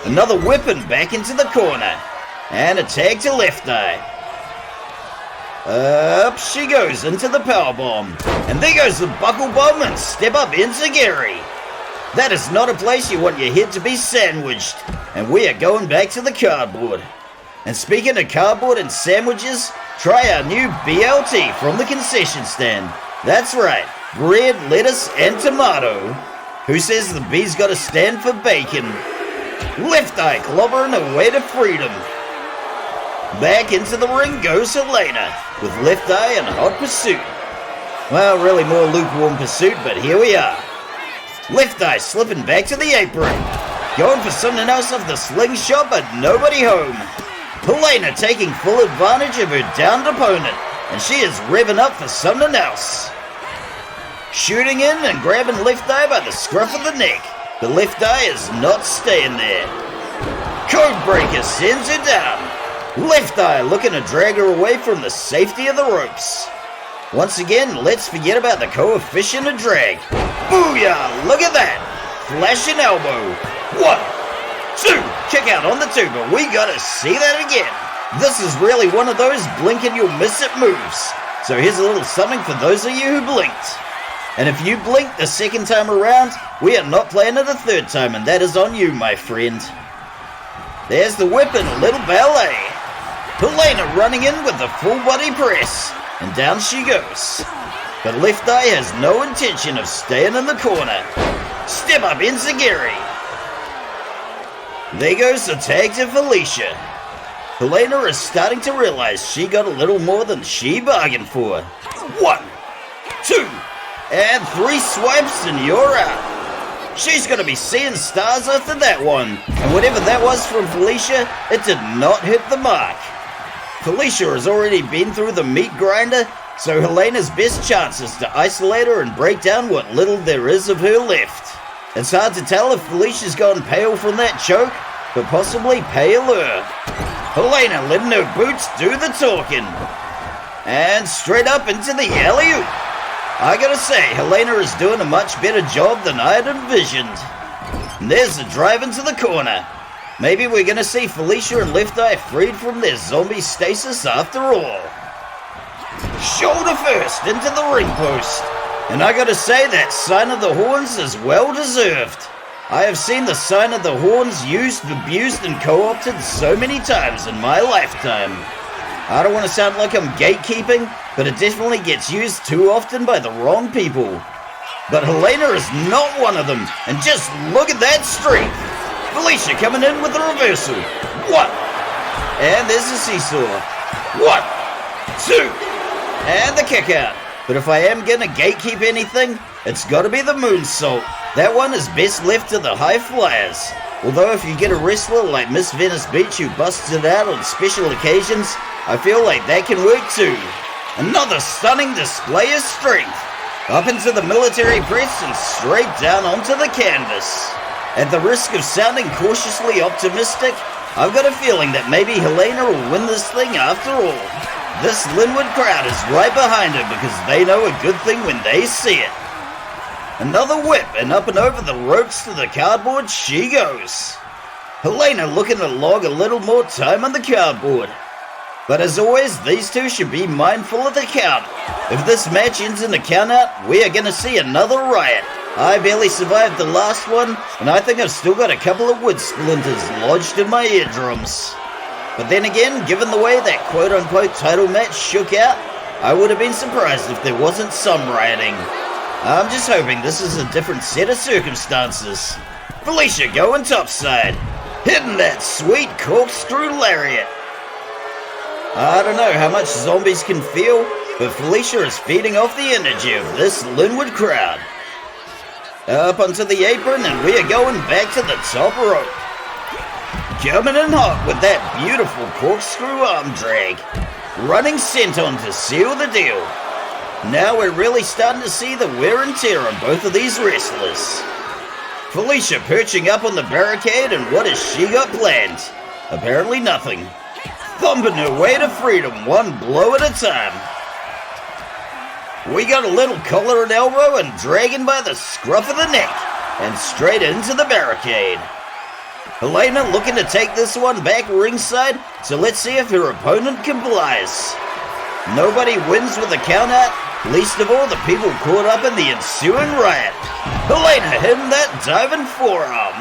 Another whipping back into the corner, and a tag to Left Eye. Up she goes into the powerbomb, and there goes the buckle bomb and step up into Gary. That is not a place you want your head to be sandwiched, and we are going back to the cardboard. And speaking of cardboard and sandwiches, try our new BLT from the concession stand. That's right, bread, lettuce, and tomato. Who says the B's gotta stand for bacon? Left Eye clobbering her way to freedom. Back into the ring goes Helena, with Left Eye in hot pursuit. Well, really more lukewarm pursuit, but here we are. Left Eye slipping back to the apron. Going for something else off the slingshot, but nobody home. Helena taking full advantage of her downed opponent, and she is revving up for something else. Shooting in and grabbing Left Eye by the scruff of the neck, but Left Eye is not staying there. Codebreaker sends her down. Left Eye looking to drag her away from the safety of the ropes. Once again, let's forget about the coefficient of drag. Booyah! Look at that! Flashing elbow. 1, 2, kick out on the 2, but we gotta see that again. This is really one of those blink and you'll miss it moves. So here's a little something for those of you who blinked. And if you blink the second time around, we are not playing it a third time, and that is on you, my friend. There's the whip and a little ballet. Helena running in with the full body press, and down she goes. But Left Eye has no intention of staying in the corner. Step up enziguri. There goes the tag to Felicia. Helena is starting to realize she got a little more than she bargained for. 1, 2, and 3 swipes and you're out. She's gonna be seeing stars after that one. And whatever that was from Felicia, it did not hit the mark. Felicia has already been through the meat grinder, so Helena's best chance is to isolate her and break down what little there is of her left. It's hard to tell if Felicia's gone pale from that choke, but possibly paler. Helena letting her boots do the talking. And straight up into the alley-oop. I gotta say, Helena is doing a much better job than I had envisioned. And there's the drive into the corner. Maybe we're gonna see Felicia and Left Eye freed from their zombie stasis after all. Shoulder first into the ring post. And I gotta say that sign of the horns is well deserved. I have seen the sign of the horns used, abused, and co-opted so many times in my lifetime. I don't want to sound like I'm gatekeeping, but it definitely gets used too often by the wrong people. But Helena is not one of them, and just look at that strength. Felicia coming in with the reversal. 1, and there's the seesaw. 1, 2, and the kick out. But if I am gonna gatekeep anything, it's gotta be the moonsault. That one is best left to the high flyers. Although if you get a wrestler like Miss Venice Beach who busts it out on special occasions, I feel like that can work too. Another stunning display of strength. Up into the military press and straight down onto the canvas. At the risk of sounding cautiously optimistic, I've got a feeling that maybe Helena will win this thing after all. This Linwood crowd is right behind her because they know a good thing when they see it. Another whip and up and over the ropes to the cardboard she goes. Helena looking to log a little more time on the cardboard. But as always, these two should be mindful of the count. If this match ends in a countout, we are going to see another riot. I barely survived the last one, and I think I've still got a couple of wood splinters lodged in my eardrums. But then again, given the way that quote-unquote title match shook out, I would have been surprised if there wasn't some rioting. I'm just hoping this is a different set of circumstances. Felicia going topside, hitting that sweet corkscrew lariat. I don't know how much zombies can feel, but Felicia is feeding off the energy of this Linwood crowd. Up onto the apron and we are going back to the top rope. Coming in hot with that beautiful corkscrew arm drag. Running senton to seal the deal. Now we're really starting to see the wear and tear on both of these wrestlers. Felicia perching up on the barricade, and what has she got planned? Apparently nothing. Thumping her way to freedom, one blow at a time. We got a little collar and elbow and dragging by the scruff of the neck, and straight into the barricade. Helena looking to take this one back ringside, so let's see if her opponent complies. Nobody wins with a count out, least of all the people caught up in the ensuing riot. Helena hitting that diving forearm.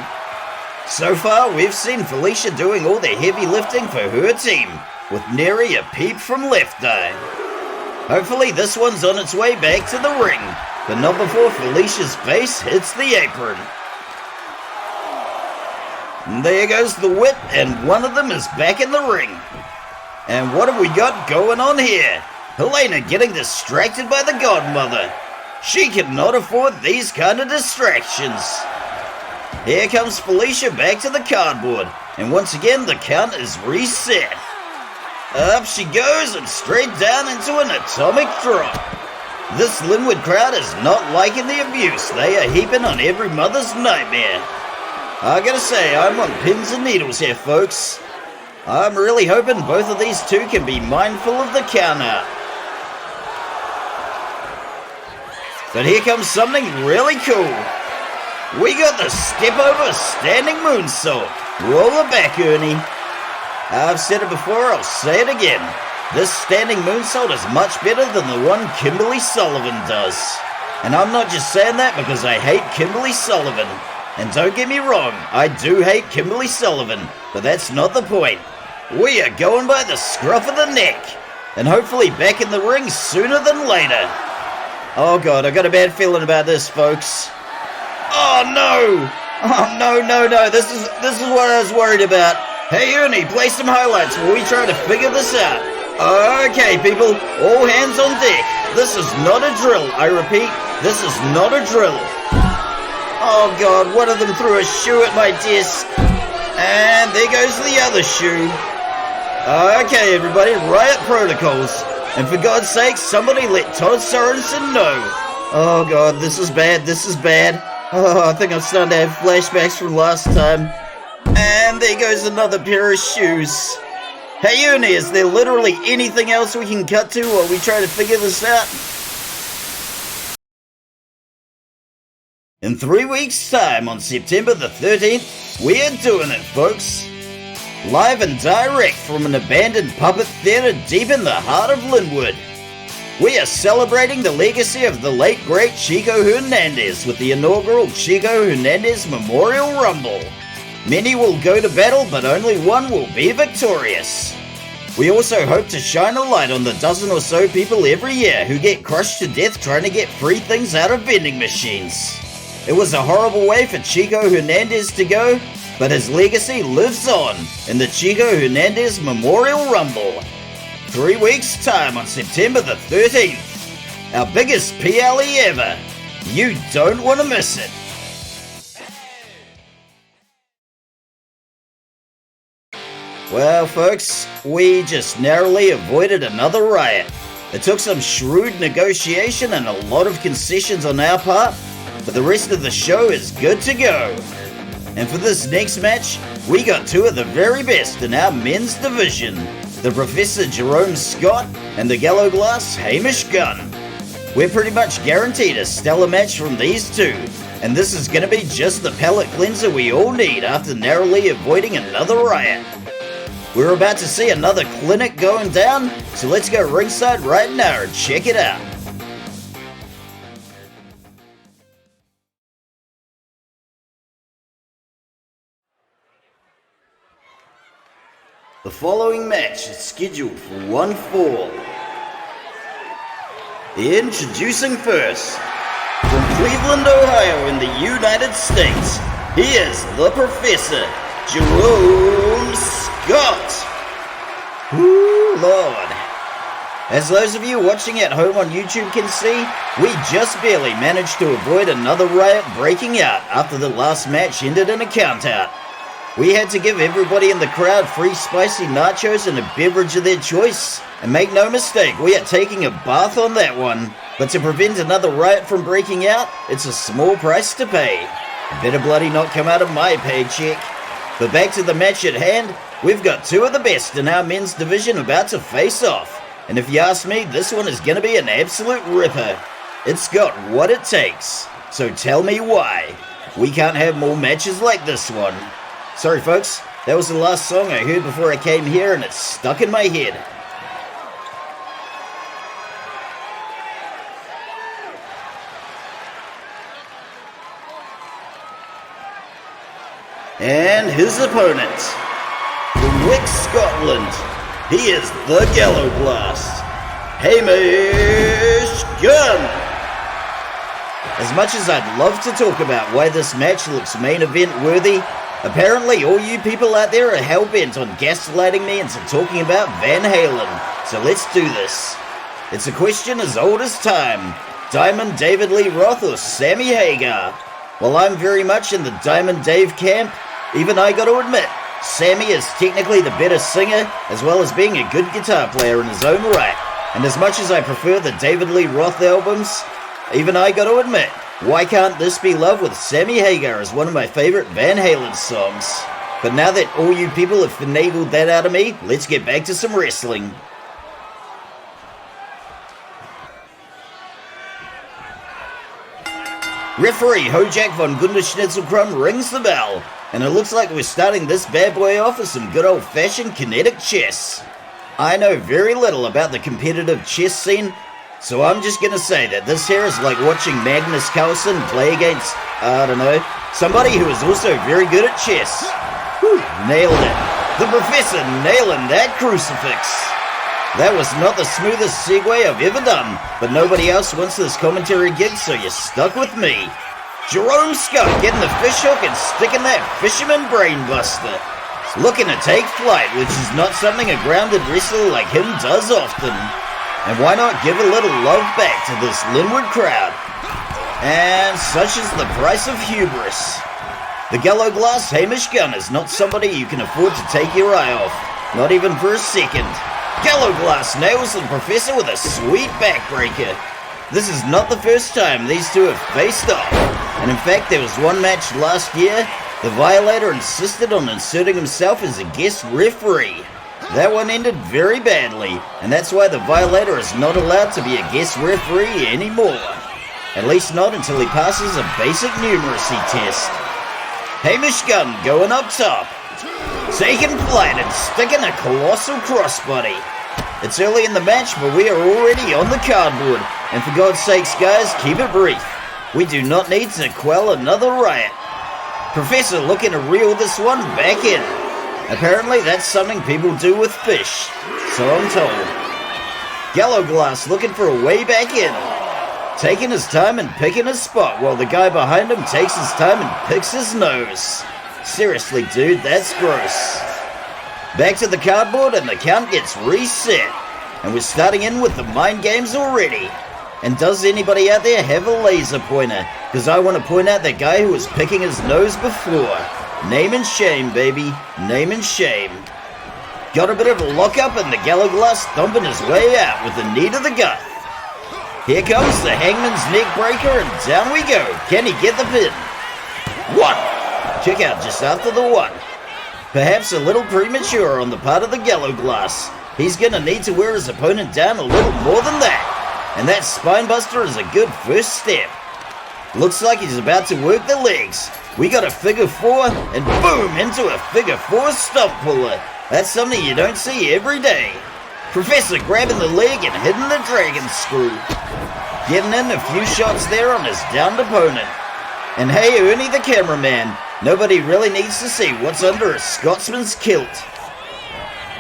So far, we've seen Felicia doing all the heavy lifting for her team, with nary a peep from Left Eye. Hopefully this one's on its way back to the ring, but not before Felicia's face hits the apron. And there goes the whip, and one of them is back in the ring. And what have we got going on here? Helena getting distracted by the godmother. She cannot afford these kind of distractions. Here comes Felicia back to the cardboard, and once again the count is reset. Up she goes and straight down into an atomic drop. This Linwood crowd is not liking the abuse they are heaping on every mother's nightmare. I gotta say, I'm on pins and needles here, folks. I'm really hoping both of these two can be mindful of the count out. But here comes something really cool. We got the step over standing moonsault. Roll it back, Ernie. I've said it before, I'll say it again. This standing moonsault is much better than the one Kimberly Sullivan does. And I'm not just saying that because I hate Kimberly Sullivan. And don't get me wrong, I do hate Kimberly Sullivan, but that's not the point. We are going by the scruff of the neck, and hopefully back in the ring sooner than later. Oh god, I got a bad feeling about this, folks. Oh no! Oh no, this is what I was worried about. Hey Ernie, play some highlights while we try to figure this out. Okay people, all hands on deck. This is not a drill, I repeat, this is not a drill. Oh god, one of them threw a shoe at my desk. And there goes the other shoe. Okay everybody, riot protocols. And for God's sake, somebody let Todd Sorensen know. Oh god, this is bad. Oh, I think I'm starting to have flashbacks from last time. And there goes another pair of shoes. Hey Yuri, is there literally anything else we can cut to while we try to figure this out? In 3 weeks' time, on September the 13th, we are doing it, folks. Live and direct from an abandoned puppet theatre deep in the heart of Linwood. We are celebrating the legacy of the late great Chico Hernandez with the inaugural Chico Hernandez Memorial Rumble. Many will go to battle, but only one will be victorious. We also hope to shine a light on the dozen or so people every year who get crushed to death trying to get free things out of vending machines. It was a horrible way for Chico Hernandez to go, but his legacy lives on in the Chico Hernandez Memorial Rumble. 3 weeks' time on September the 13th. Our biggest PLE ever. You don't want to miss it. Well, folks, we just narrowly avoided another riot. It took some shrewd negotiation and a lot of concessions on our part, but the rest of the show is good to go. And for this next match, we got two of the very best in our men's division, the Professor Jerome Scott and the Gallo Glass Hamish Gunn. We're pretty much guaranteed a stellar match from these two, and this is going to be just the palate cleanser we all need after narrowly avoiding another riot. We're about to see another clinic going down, so let's go ringside right now and check it out. The following match is scheduled for one fall. Introducing first, from Cleveland, Ohio in the United States, he is the Professor, Jerome Scott. Ooh, Lord. As those of you watching at home on YouTube can see, we just barely managed to avoid another riot breaking out after the last match ended in a countout. We had to give everybody in the crowd free spicy nachos and a beverage of their choice. And make no mistake, we are taking a bath on that one. But to prevent another riot from breaking out, it's a small price to pay. It better bloody not come out of my paycheck. But back to the match at hand, we've got two of the best in our men's division about to face off. And if you ask me, this one is going to be an absolute ripper. It's got what it takes. So tell me why. We can't have more matches like this one. Sorry folks, that was the last song I heard before I came here and it's stuck in my head. And his opponent, from Wick, Scotland, he is the Gallo Blast, Hamish Gunn. As much as I'd love to talk about why this match looks main event worthy, apparently all you people out there are hell-bent on gaslighting me into talking about Van Halen, so let's do this. It's a question as old as time, Diamond David Lee Roth or Sammy Hagar? While I'm very much in the Diamond Dave camp, even I gotta admit, Sammy is technically the better singer, as well as being a good guitar player in his own right. And as much as I prefer the David Lee Roth albums, even I gotta admit, why can't this be Love with Sammy Hagar as one of my favorite Van Halen songs? But now that all you people have finagled that out of me, let's get back to some wrestling. Referee Hojak von Gunderschnitzelkrum rings the bell, and it looks like we're starting this bad boy off with some good old-fashioned kinetic chess. I know very little about the competitive chess scene, so I'm just gonna say that this here is like watching Magnus Carlsen play against, I don't know, somebody who is also very good at chess. Whew, nailed it. The Professor nailing that crucifix. That was not the smoothest segue I've ever done, but nobody else wants this commentary gig, so you're stuck with me. Jerome Scott getting the fishhook and sticking that fisherman brainbuster. Looking to take flight, which is not something a grounded wrestler like him does often. And why not give a little love back to this Linwood crowd? And such is the price of hubris. The Gallo Glass Hamish Gunn is not somebody you can afford to take your eye off, not even for a second. Gallo Glass nails the Professor with a sweet backbreaker. This is not the first time these two have faced off, and in fact there was one match last year. The Violator insisted on inserting himself as a guest referee. That one ended very badly, and that's why the Violator is not allowed to be a guest referee anymore. At least not until he passes a basic numeracy test. Hamish Gunn going up top, taking flight and sticking a colossal crossbody. It's early in the match, but we are already on the cardboard, and for God's sakes guys, keep it brief. We do not need to quell another riot. Professor looking to reel this one back in. Apparently that's something people do with fish, so I'm told. Gallo Glass looking for a way back in, taking his time and picking his spot while the guy behind him takes his time and picks his nose. Seriously, dude, that's gross. Back to the cardboard and the count gets reset. And we're starting in with the mind games already. And does anybody out there have a laser pointer? Because I want to point out that guy who was picking his nose before. Name and shame, baby. Name and shame. Got a bit of a lockup and the Gallo Glass thumping his way out with the knee to the gut. Here comes the Hangman's neck breaker and down we go. Can he get the pin? One. Kick out just after the one. Perhaps a little premature on the part of the Gallo Glass. He's gonna need to wear his opponent down a little more than that. And that spinebuster is a good first step. Looks like he's about to work the legs. We got a figure four and boom into a figure four stump puller. That's something you don't see every day. Professor grabbing the leg and hitting the dragon screw. Getting in a few shots there on his downed opponent. And hey, Ernie the cameraman, nobody really needs to see what's under a Scotsman's kilt.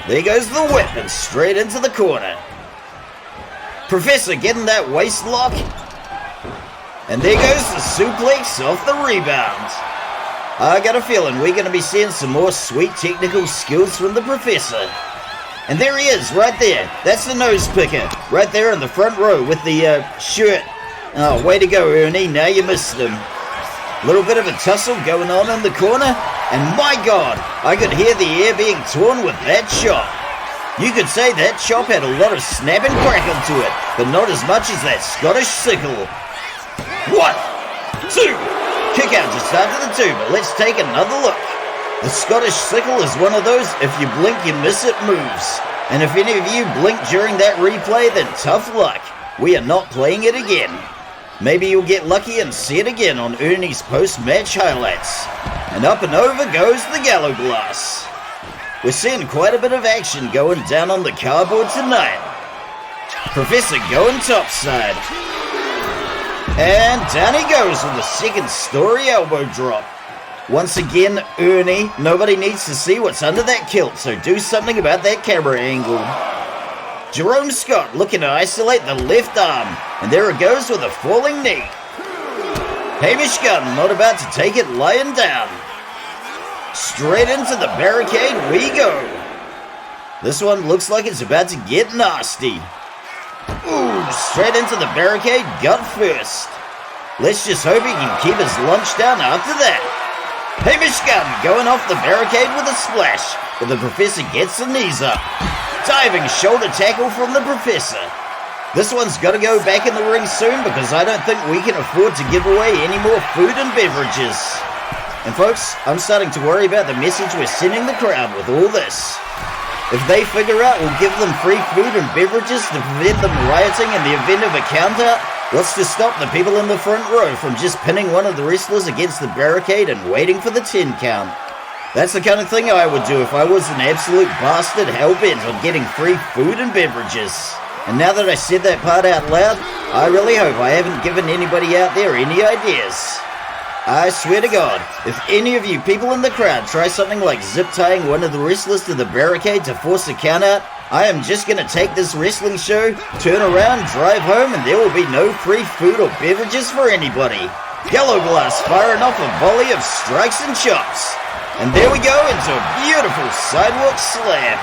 There goes the whip and straight into the corner. Professor getting that waist lock. And there goes the suplex off the rebound. I got a feeling we're going to be seeing some more sweet technical skills from the Professor. And there he is, right there. That's the nose picker, right there in the front row with the shirt. Oh, way to go, Ernie. Now you missed him. Little bit of a tussle going on in the corner. And my God, I could hear the air being torn with that chop. You could say that chop had a lot of snap and crackle to it, but not as much as that Scottish sickle. 1, 2. Kick out just after the 2, but let's take another look. The Scottish sickle is one of those, if you blink you miss it moves. And if any of you blink during that replay, then tough luck. We are not playing it again. Maybe you'll get lucky and see it again on Ernie's post-match highlights. And up and over goes the Gallo Glass. We're seeing quite a bit of action going down on the cardboard tonight. Professor going topside. And down he goes with the second story elbow drop. Once again, Ernie, nobody needs to see what's under that kilt, so do something about that camera angle. Jerome Scott looking to isolate the left arm, and there it goes with a falling knee. Hamish Gunn not about to take it lying down. Straight into the barricade we go. This one looks like it's about to get nasty. Ooh, straight into the barricade, gut first. Let's just hope he can keep his lunch down after that. Hamish Gunn going off the barricade with a splash, but the Professor gets the knees up. Diving shoulder tackle from the Professor. This one's got to go back in the ring soon because I don't think we can afford to give away any more food and beverages. And folks, I'm starting to worry about the message we're sending the crowd with all this. If they figure out we'll give them free food and beverages to prevent them rioting in the event of a countout, what's to stop the people in the front row from just pinning one of the wrestlers against the barricade and waiting for the 10 count? That's the kind of thing I would do if I was an absolute bastard hell-bent on getting free food and beverages. And now that I said that part out loud, I really hope I haven't given anybody out there any ideas. I swear to God, if any of you people in the crowd try something like zip-tying one of the wrestlers to the barricade to force a count out, I am just gonna take this wrestling show, turn around, drive home, and there will be no free food or beverages for anybody. Yellow Glass firing off a volley of strikes and chops. And there we go into a beautiful sidewalk slam.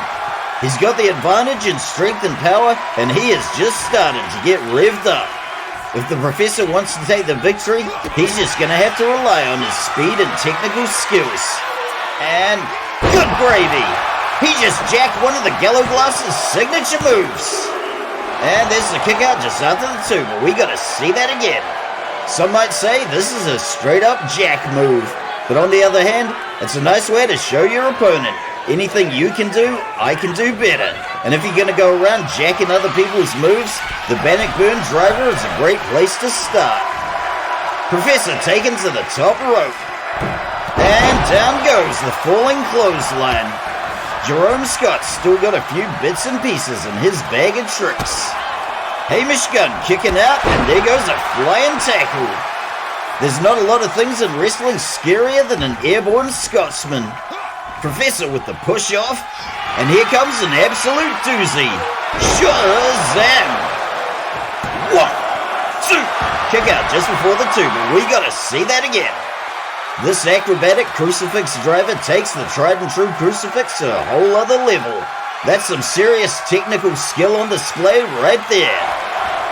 He's got the advantage in strength and power, and he is just starting to get revved up. If the professor wants to take the victory, he's just gonna have to rely on his speed and technical skills. And good gravy! He just jacked one of the Yellow Glass's signature moves. And there's the kick out just after the two, but we gotta see that again. Some might say this is a straight up jack move, but on the other hand, it's a nice way to show your opponent. Anything you can do, I can do better. And if you're gonna go around jacking other people's moves, the Bannockburn driver is a great place to start. Professor taken to the top rope. And down goes the falling clothesline. Jerome Scott's still got a few bits and pieces in his bag of tricks. Hamish Gunn kicking out, and there goes a flying tackle. There's not a lot of things in wrestling scarier than an airborne Scotsman. Professor with the push off, and here comes an absolute doozy. Shazam! 1, 2, kick out just before the two, but we gotta see that again. This acrobatic crucifix driver takes the tried and true crucifix to a whole other level. That's some serious technical skill on display right there.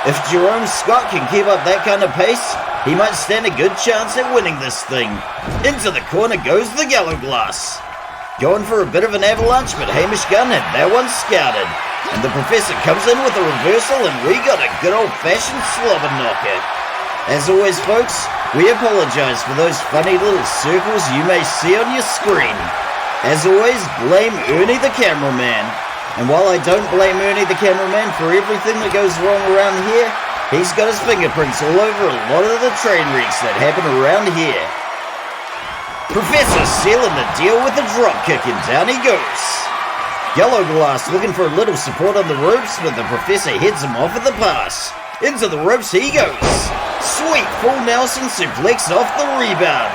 If Jerome Scott can keep up that kind of pace, he might stand a good chance at winning this thing. Into the corner goes the Yellow Glass. Going for a bit of an avalanche, but Hamish Gunn had that one scouted. And the professor comes in with a reversal, and we got a good old-fashioned slobber knocker. As always, folks, we apologize for those funny little circles you may see on your screen. As always, blame Ernie the cameraman. And while I don't blame Ernie the cameraman for everything that goes wrong around here, he's got his fingerprints all over a lot of the train wrecks that happen around here. Professor sealing the deal with a drop kick, and down he goes. Yellow Glass looking for a little support on the ropes, but the professor heads him off at the pass. Into the ropes he goes. Sweet full Nelson suplex off the rebound.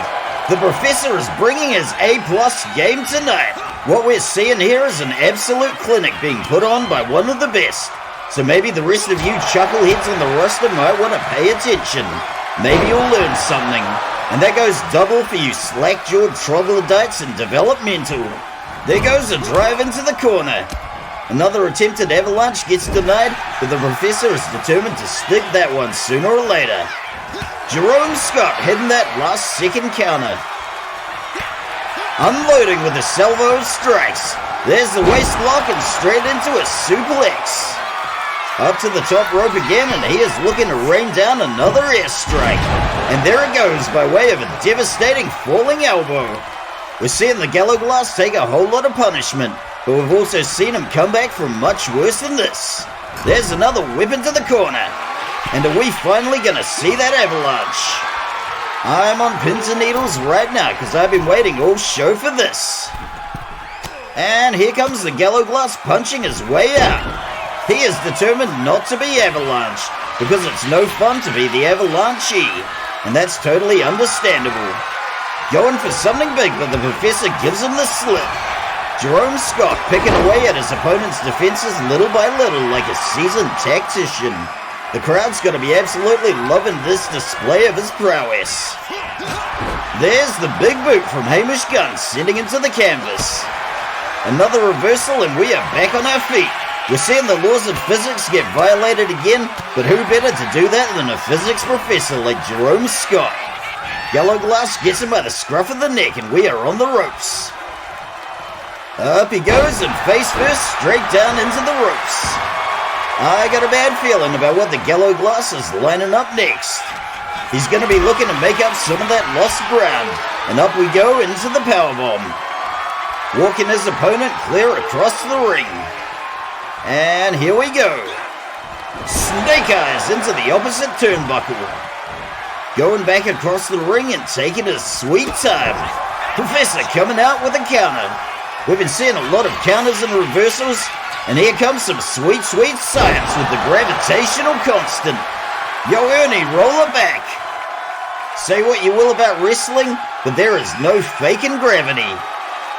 The professor is bringing his A-plus game tonight. What we're seeing here is an absolute clinic being put on by one of the best. So maybe the rest of you chuckleheads on the roster might want to pay attention. Maybe you'll learn something. And that goes double for you slack-jawed troglodytes and developmental. There goes a drive into the corner. Another attempted avalanche gets denied, but the professor is determined to stick that one sooner or later. Jerome Scott heading that last-second counter. Unloading with a salvo of strikes. There's the waist lock and straight into a suplex. Up to the top rope again, and he is looking to rain down another airstrike. And there it goes by way of a devastating falling elbow. We're seeing the Yellow Glass take a whole lot of punishment, but we've also seen him come back from much worse than this. There's another whip into the corner. And are we finally gonna see that avalanche? I'm on pins and needles right now because I've been waiting all show for this. And here comes the Yellow Glass punching his way out. He is determined not to be avalanched because it's no fun to be the avalanchee, and that's totally understandable. Going for something big, but the professor gives him the slip. Jerome Scott picking away at his opponent's defenses little by little like a seasoned tactician. The crowd's going to be absolutely loving this display of his prowess. There's the big boot from Hamish Gunn sending him to the canvas. Another reversal and we are back on our feet. We're seeing the laws of physics get violated again, but who better to do that than a physics professor like Jerome Scott? Yellow Glass gets him by the scruff of the neck and we are on the ropes. Up he goes and face first straight down into the ropes. I got a bad feeling about what the Yellow Glass is lining up next. He's going to be looking to make up some of that lost ground, and up we go into the powerbomb. Walking his opponent clear across the ring. And here we go. Snake eyes into the opposite turnbuckle. Going back across the ring and taking his sweet time. Professor coming out with a counter. We've been seeing a lot of counters and reversals, and here comes some sweet, sweet science with the gravitational constant. Yo, Ernie, roll it back. Say what you will about wrestling, but there is no faking gravity.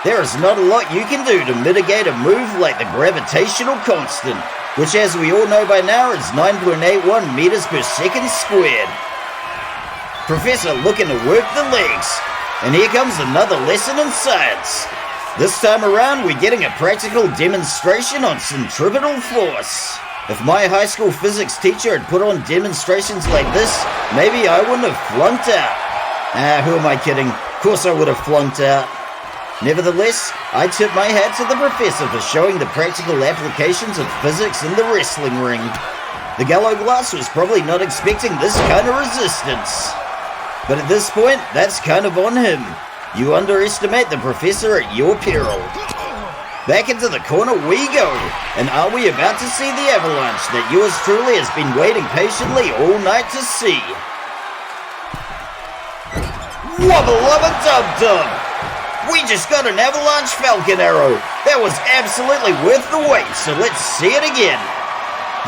There is not a lot you can do to mitigate a move like the gravitational constant, which as we all know by now is 9.81 meters per second squared. Professor looking to work the legs, and here comes another lesson in science. This time around we're getting a practical demonstration on centripetal force. If my high school physics teacher had put on demonstrations like this, maybe I wouldn't have flunked out. Who am I kidding? Of course I would have flunked out. Nevertheless, I tip my hat to the professor for showing the practical applications of physics in the wrestling ring. The gallows glass was probably not expecting this kind of resistance. But at this point, that's kind of on him. You underestimate the professor at your peril. Back into the corner we go, and are we about to see the avalanche that yours truly has been waiting patiently all night to see? Wubba lubba dub dub! We just got an avalanche falcon arrow. That was absolutely worth the wait, so let's see it again.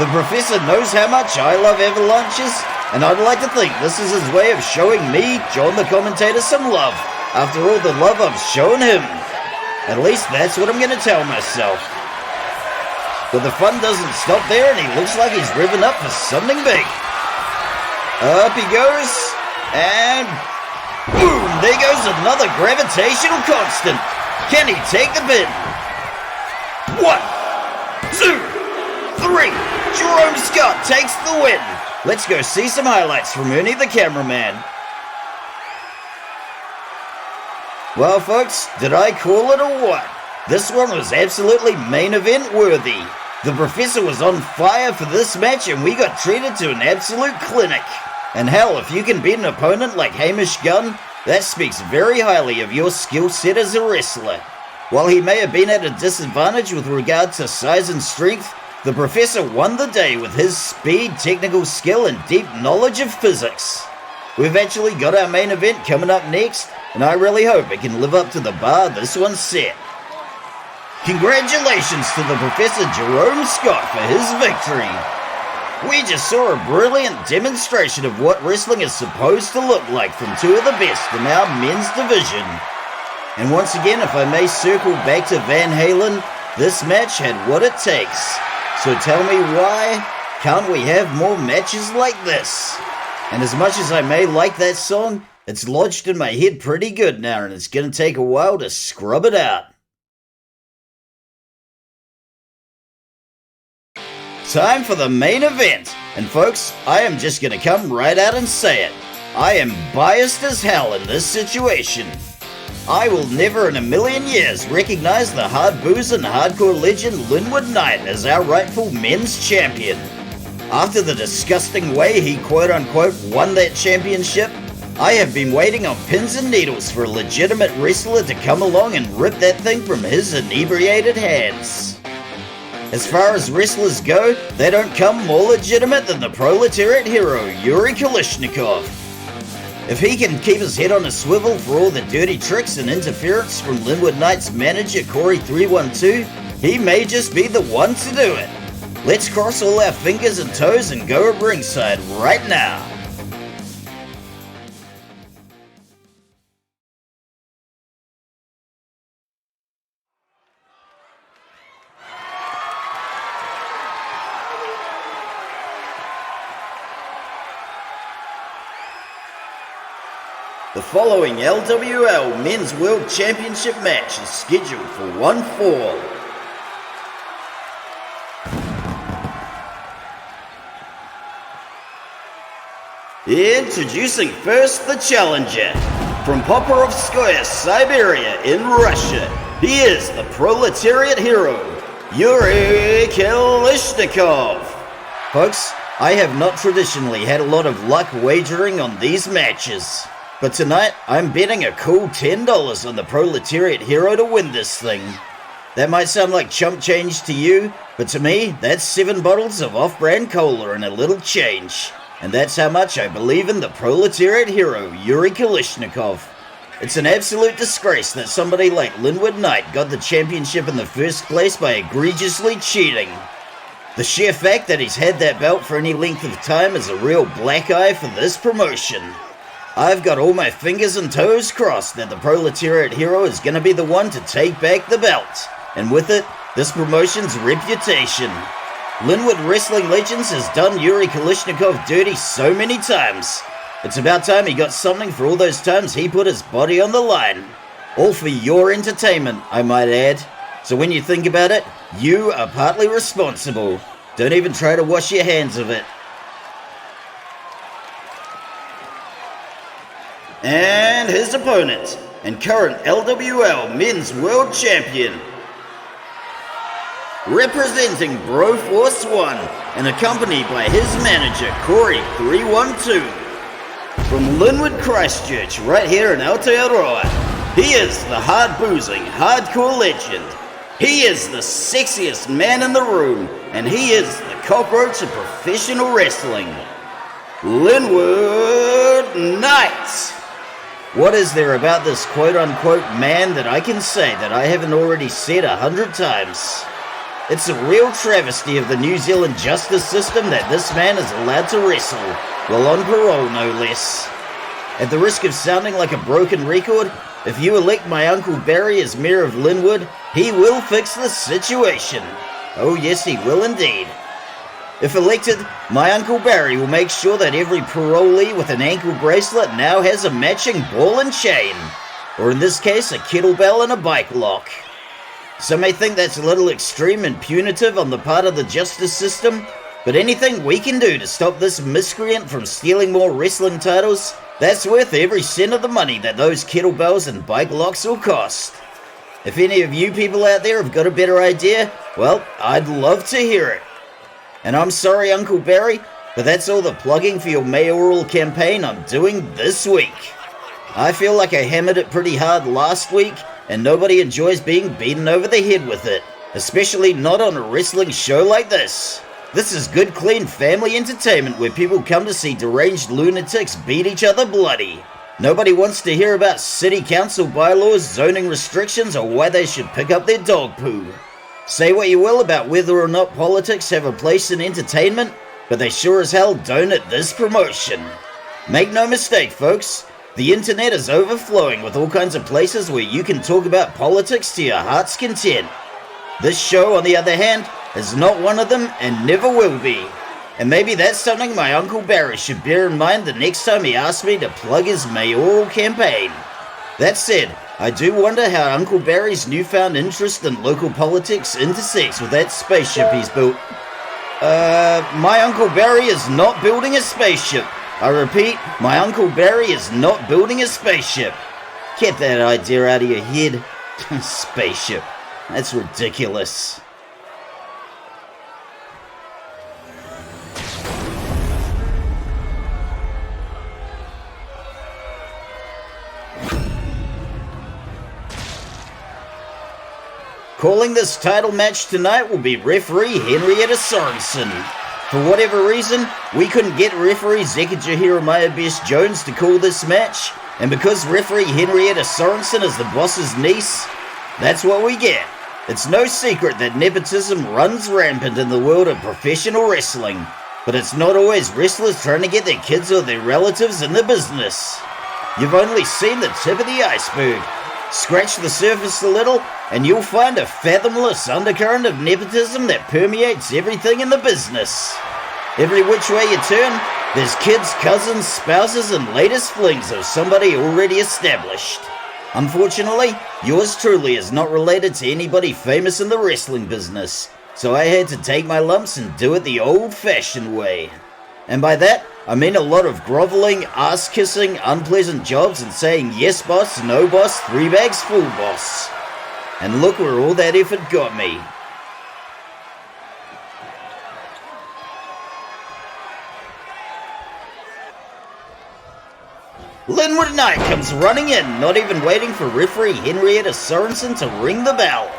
The professor knows how much I love avalanches, and I'd like to think this is his way of showing me, John the commentator, some love, after all the love I've shown him. At least that's what I'm going to tell myself. But the fun doesn't stop there, and he looks like he's revving up for something big. Up he goes, and boom! There goes another gravitational constant. Can he take the pin? 1, 2, 3. Jerome Scott takes the win. Let's go see some highlights from Ernie the cameraman. Well, folks, did I call it or what? This one was absolutely main event worthy. The professor was on fire for this match and we got treated to an absolute clinic. And hell, if you can beat an opponent like Hamish Gunn, that speaks very highly of your skill set as a wrestler. While he may have been at a disadvantage with regard to size and strength, the professor won the day with his speed, technical skill, and deep knowledge of physics. We've actually got our main event coming up next, and I really hope it can live up to the bar this one set. Congratulations to the Professor Jerome Scott for his victory. We just saw a brilliant demonstration of what wrestling is supposed to look like from two of the best in our men's division. And once again, if I may circle back to Van Halen, this match had what it takes. So tell me why can't we have more matches like this? And as much as I may like that song, it's lodged in my head pretty good now, and it's going to take a while to scrub it out. Time for the main event. And folks, I am just going to come right out and say it. I am biased as hell in this situation. I will never in a million years recognize the hard booze and hardcore legend Linwood Knight as our rightful men's champion. After the disgusting way he quote-unquote won that championship, I have been waiting on pins and needles for a legitimate wrestler to come along and rip that thing from his inebriated hands. As far as wrestlers go, they don't come more legitimate than the proletariat hero Yuri Kalishnikov. If he can keep his head on a swivel for all the dirty tricks and interference from Linwood Knight's manager Corey 312, he may just be the one to do it. Let's cross all our fingers and toes and go at ringside right now. The following LWL Men's World Championship match is scheduled for one fall. Introducing first the challenger. From Poporovskoye, Siberia in Russia, he is the proletariat hero, Yuri Kalishnikov. Folks, I have not traditionally had a lot of luck wagering on these matches. But tonight, I'm betting a cool $10 on the proletariat hero to win this thing. That might sound like chump change to you, but to me, that's 7 bottles of off-brand cola and a little change. And that's how much I believe in the proletariat hero, Yuri Kalishnikov. It's an absolute disgrace that somebody like Linwood Knight got the championship in the first place by egregiously cheating. The sheer fact that he's had that belt for any length of time is a real black eye for this promotion. I've got all my fingers and toes crossed that the proletariat hero is going to be the one to take back the belt, and with it, this promotion's reputation. Linwood Wrestling Legends has done Yuri Kalishnikov dirty so many times. It's about time he got something for all those times he put his body on the line. All for your entertainment, I might add. So when you think about it, you are partly responsible. Don't even try to wash your hands of it. And his opponent, and current LWL Men's World Champion, representing Broforce 1 and accompanied by his manager Corey 312, from Linwood, Christchurch, right here in Aotearoa, he is the hard-boozing, hardcore legend. He is the sexiest man in the room, and he is the cockroach of professional wrestling, Linwood Knight. What is there about this quote-unquote man that I can say that I haven't already said 100 times? It's a real travesty of the New Zealand justice system that this man is allowed to wrestle, while on parole no less. At the risk of sounding like a broken record, if you elect my Uncle Barry as Mayor of Linwood, he will fix the situation. Oh yes, he will indeed. If elected, my Uncle Barry will make sure that every parolee with an ankle bracelet now has a matching ball and chain, or in this case, a kettlebell and a bike lock. Some may think that's a little extreme and punitive on the part of the justice system, but anything we can do to stop this miscreant from stealing more wrestling titles, that's worth every cent of the money that those kettlebells and bike locks will cost. If any of you people out there have got a better idea, well, I'd love to hear it. And I'm sorry, Uncle Barry, but that's all the plugging for your mayoral campaign I'm doing this week. I feel like I hammered it pretty hard last week, and nobody enjoys being beaten over the head with it, especially not on a wrestling show like this. This is good, clean family entertainment where people come to see deranged lunatics beat each other bloody. Nobody wants to hear about city council bylaws, zoning restrictions, or why they should pick up their dog poo. Say what you will about whether or not politics have a place in entertainment, but they sure as hell don't at this promotion. Make no mistake, folks, the internet is overflowing with all kinds of places where you can talk about politics to your heart's content. This show, on the other hand, is not one of them and never will be. And maybe that's something my Uncle Barry should bear in mind the next time he asks me to plug his mayoral campaign. That said, I do wonder how Uncle Barry's newfound interest in local politics intersects with that spaceship he's built. My Uncle Barry is not building a spaceship. I repeat, my Uncle Barry is not building a spaceship. Get that idea out of your head. Spaceship. That's ridiculous. Calling this title match tonight will be referee Henrietta Sorensen. For whatever reason, we couldn't get referee Zeka Jeremiah Best Jones to call this match, and because referee Henrietta Sorensen is the boss's niece, that's what we get. It's no secret that nepotism runs rampant in the world of professional wrestling, but it's not always wrestlers trying to get their kids or their relatives in the business. You've only seen the tip of the iceberg. Scratch the surface a little, and you'll find a fathomless undercurrent of nepotism that permeates everything in the business. Every which way you turn, there's kids, cousins, spouses, and latest flings of somebody already established. Unfortunately, yours truly is not related to anybody famous in the wrestling business, so I had to take my lumps and do it the old-fashioned way. And by that, I mean a lot of groveling, ass-kissing, unpleasant jobs and saying yes boss, no boss, 3 bags full boss. And look where all that effort got me. Linwood Knight comes running in, not even waiting for referee Henrietta Sorensen to ring the bell.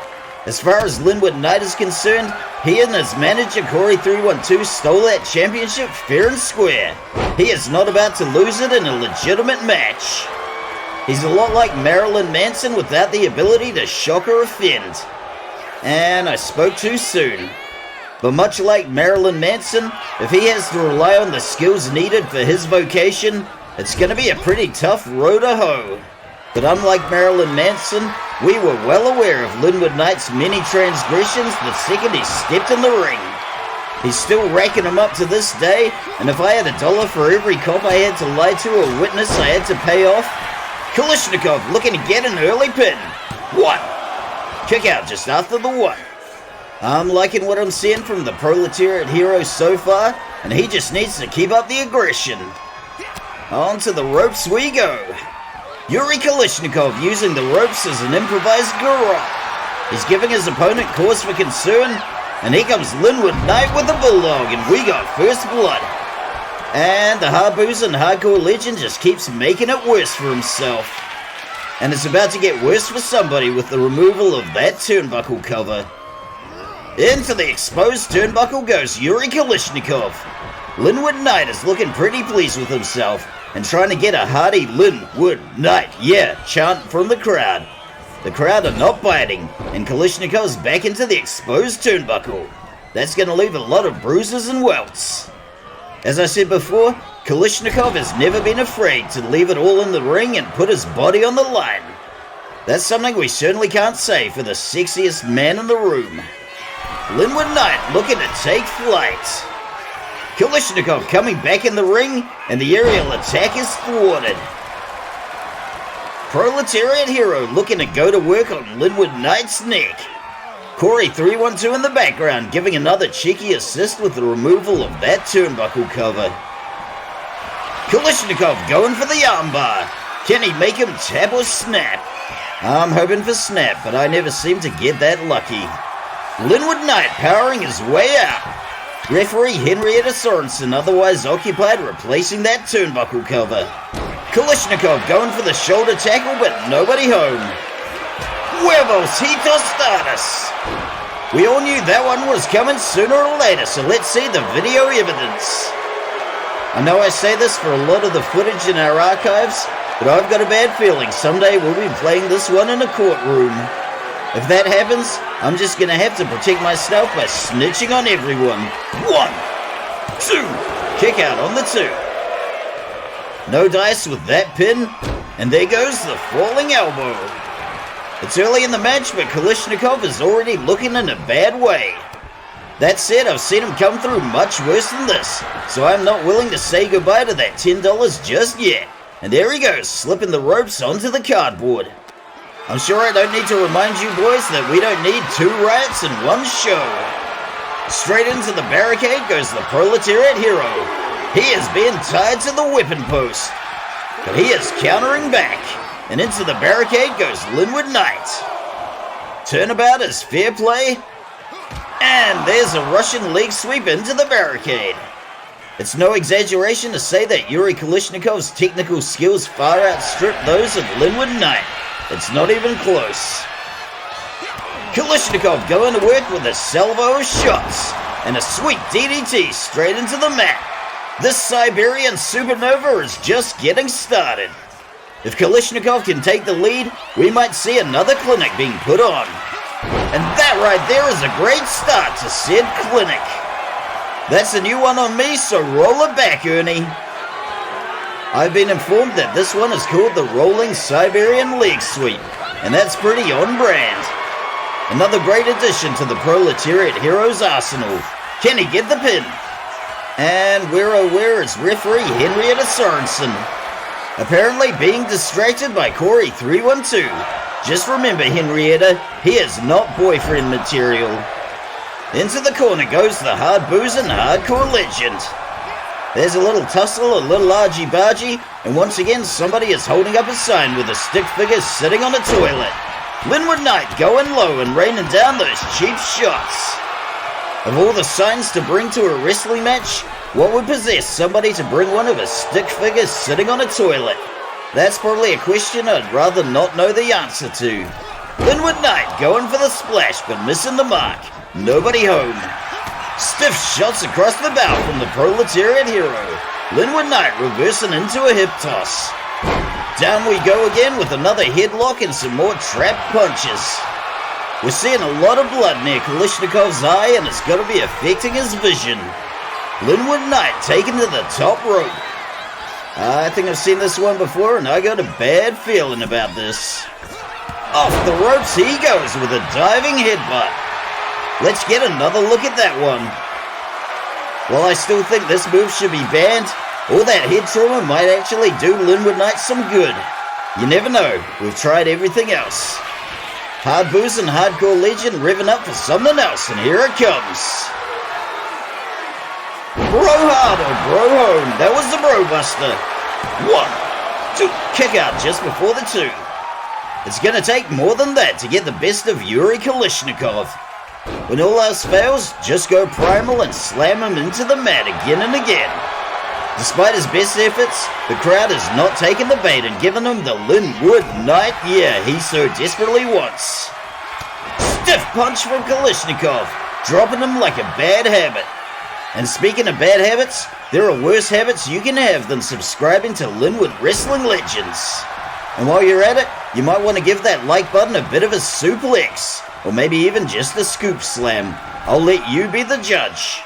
As far as Linwood Knight is concerned, he and his manager Corey 312 stole that championship fair and square. He is not about to lose it in a legitimate match. He's a lot like Marilyn Manson without the ability to shock or offend. And I spoke too soon. But much like Marilyn Manson, if he has to rely on the skills needed for his vocation, It's gonna be a pretty tough row to hoe. But unlike Marilyn Manson, we were well aware of Linwood Knight's many transgressions the second he stepped in the ring. He's still racking them up to this day, and if I had $1 for every cop I had to lie to or witness I had to pay off, Kalishnikov looking to get an early pin. 1. Kick out just after the 1. I'm liking what I'm seeing from the Proletariat hero so far, and he just needs to keep up the aggression. On to the ropes we go. Yuri Kalishnikov using the ropes as an improvised garrote. He's giving his opponent cause for concern, and here comes Linwood Knight with the bulldog, and we got first blood. And the hard-boozing hardcore legend just keeps making it worse for himself. And it's about to get worse for somebody with the removal of that turnbuckle cover. Into the exposed turnbuckle goes Yuri Kalishnikov. Linwood Knight is looking pretty pleased with himself and trying to get a hearty Linwood Knight, yeah, chant from the crowd. The crowd are not biting, and Kalishnikov's back into the exposed turnbuckle. That's going to leave a lot of bruises and welts. As I said before, Kalishnikov has never been afraid to leave it all in the ring and put his body on the line. That's something we certainly can't say for the sexiest man in the room. Linwood Knight looking to take flight. Kalishnikov coming back in the ring, and the aerial attack is thwarted. Proletariat hero looking to go to work on Linwood Knight's neck. Corey 312 in the background giving another cheeky assist with the removal of that turnbuckle cover. Kalishnikov going for the armbar. Can he make him tap or snap? I'm hoping for snap, but I never seem to get that lucky. Linwood Knight powering his way out. Referee Henrietta Sorensen otherwise occupied replacing that turnbuckle cover. Kalishnikov going for the shoulder tackle, but nobody home. Huevos he tostadas! We all knew that one was coming sooner or later, so let's see the video evidence. I know I say this for a lot of the footage in our archives, but I've got a bad feeling someday we'll be playing this one in a courtroom. If that happens, I'm just gonna have to protect myself by snitching on everyone. 1, 2, kick out on the 2. No dice with that pin, and there goes the falling elbow. It's early in the match, but Kalishnikov is already looking in a bad way. That said, I've seen him come through much worse than this, so I'm not willing to say goodbye to that $10 just yet. And there he goes, slipping the ropes onto the cardboard. I'm sure I don't need to remind you boys that we don't need 2 riots in one show. Straight into the barricade goes the Proletariat hero. He is being tied to the whipping post, but he is countering back, and into the barricade goes Linwood Knight. Turnabout is fair play, and there's a Russian leg sweep into the barricade. It's no exaggeration to say that Yuri Kalishnikov's technical skills far outstrip those of Linwood Knight. It's not even close. Kalishnikov going to work with a salvo of shots, and a sweet DDT straight into the mat. This Siberian supernova is just getting started. If Kalishnikov can take the lead, we might see another clinic being put on. And that right there is a great start to said clinic. That's a new one on me, so roll it back, Ernie. I've been informed that this one is called the Rolling Siberian Leg Sweep, and that's pretty on brand. Another great addition to the Proletariat Heroes arsenal. Can he get the pin? And we're aware it's referee Henrietta Sorensen. Apparently being distracted by Corey 312. Just remember, Henrietta, he is not boyfriend material. Into the corner goes the hard-boozing hardcore legend. There's a little tussle, a little argy-bargy, and once again somebody is holding up a sign with a stick figure sitting on a toilet. Linwood Knight going low and raining down those cheap shots. Of all the signs to bring to a wrestling match, what would possess somebody to bring one of a stick figure sitting on a toilet? That's probably a question I'd rather not know the answer to. Linwood Knight going for the splash but missing the mark. Nobody home. Stiff shots across the bow from the Proletariat hero. Linwood Knight reversing into a hip toss. Down we go again with another headlock and some more trap punches. We're seeing a lot of blood near Kalishnikov's eye, and it's got to be affecting his vision. Linwood Knight taken to the top rope. I think I've seen this one before, and I got a bad feeling about this. Off the ropes he goes with a diving headbutt. Let's get another look at that one. While I still think this move should be banned, all that head trauma might actually do Linwood Knights some good. You never know, we've tried everything else. Hard Booze and Hardcore Legend revving up for something else, and here it comes. Bro hard or bro home, that was the bro buster. 1, 2, kick out just before the 2. It's gonna take more than that to get the best of Yuri Kalishnikov. When all else fails, just go primal and slam him into the mat again and again. Despite his best efforts, the crowd has not taken the bait and given him the Linwood Knight year he so desperately wants. Stiff punch from Kalishnikov, dropping him like a bad habit. And speaking of bad habits, there are worse habits you can have than subscribing to Linwood Wrestling Legends. And while you're at it, you might want to give that like button a bit of a suplex, or maybe even just a scoop slam. I'll let you be the judge.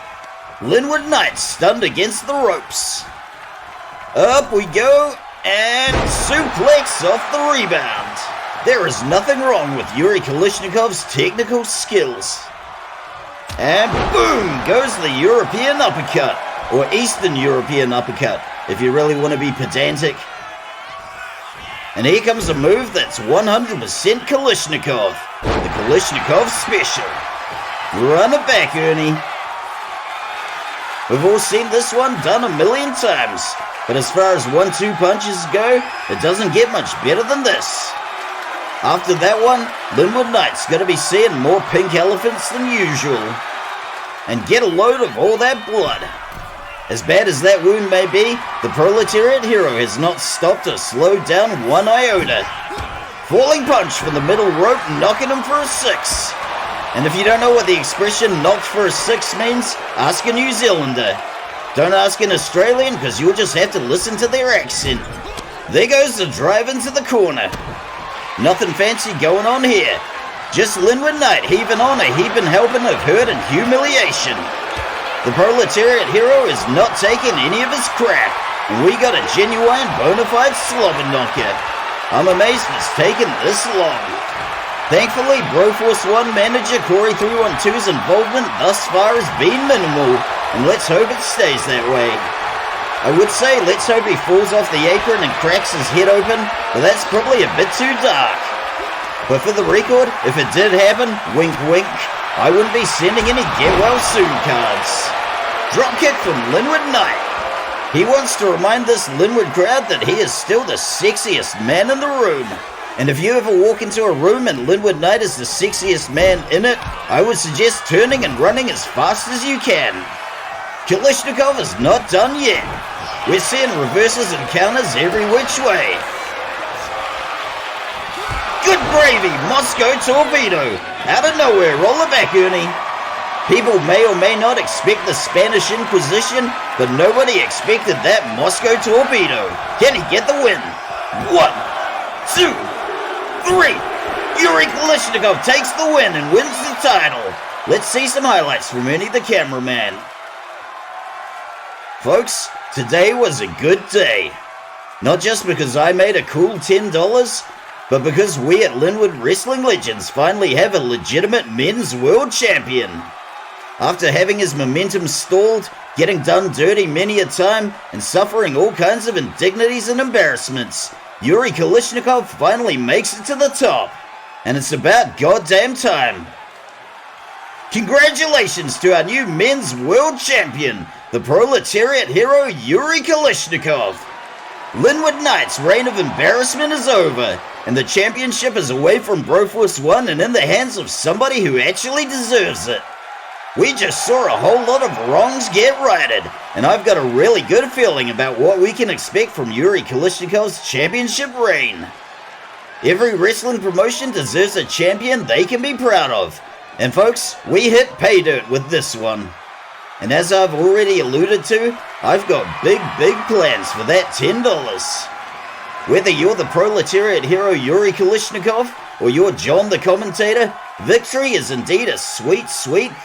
Linwood Knight stunned against the ropes. Up we go, and suplex off the rebound. There is nothing wrong with Yuri Kalishnikov's technical skills. And boom goes the European uppercut, or Eastern European uppercut, if you really want to be pedantic. And here comes a move that's 100% Kalishnikov, the Kalishnikov special. Run it back, Ernie. We've all seen this one done a million times, but as far as 1-2 punches go, it doesn't get much better than this. After that one, Linwood Knight's gonna be seeing more pink elephants than usual. And get a load of all that blood. As bad as that wound may be, the Proletariat hero has not stopped or slowed down one iota. Falling punch from the middle rope, knocking him for a 6. And if you don't know what the expression knocked for a 6 means, ask a New Zealander. Don't ask an Australian, because you'll just have to listen to their accent. There goes the drive into the corner. Nothing fancy going on here. Just Linwood Knight heaving on a heaping helping of hurt and humiliation. The Proletariat hero is not taking any of his crap, and we got a genuine bona fide slobber knocker. I'm amazed it's taken this long. Thankfully, Broforce 1 manager Corey 312's involvement thus far has been minimal, and let's hope it stays that way. I would say let's hope he falls off the apron and cracks his head open, but that's probably a bit too dark. But for the record, if it did happen, wink wink, I wouldn't be sending any get well soon cards. Dropkick from Linwood Knight. He wants to remind this Linwood crowd that he is still the sexiest man in the room. And if you ever walk into a room and Linwood Knight is the sexiest man in it, I would suggest turning and running as fast as you can. Kalishnikov is not done yet. We're seeing reverses and counters every which way. Good gravy, Moscow torpedo. Out of nowhere, roll it back, Ernie. People may or may not expect the Spanish Inquisition, but nobody expected that Moscow torpedo. Can he get the win? 1, 2, 3. Yuri Kalishnikov takes the win and wins the title. Let's see some highlights from Ernie the cameraman. Folks, today was a good day. Not just because I made a cool $10, but because we at Linwood Wrestling Legends finally have a legitimate men's world champion. After having his momentum stalled, getting done dirty many a time, and suffering all kinds of indignities and embarrassments, Yuri Kalishnikov finally makes it to the top. And it's about goddamn time. Congratulations to our new men's world champion, the Proletariat hero Yuri Kalishnikov. Linwood Knight's reign of embarrassment is over, and the championship is away from Broforce 1 and in the hands of somebody who actually deserves it. We just saw a whole lot of wrongs get righted, and I've got a really good feeling about what we can expect from Yuri Kalishnikov's championship reign. Every wrestling promotion deserves a champion they can be proud of, and folks, we hit pay dirt with this one. And as I've already alluded to, I've got big plans for that $10. Whether you're the Proletariat hero Yuri Kalishnikov, or you're John the commentator, victory is indeed a sweet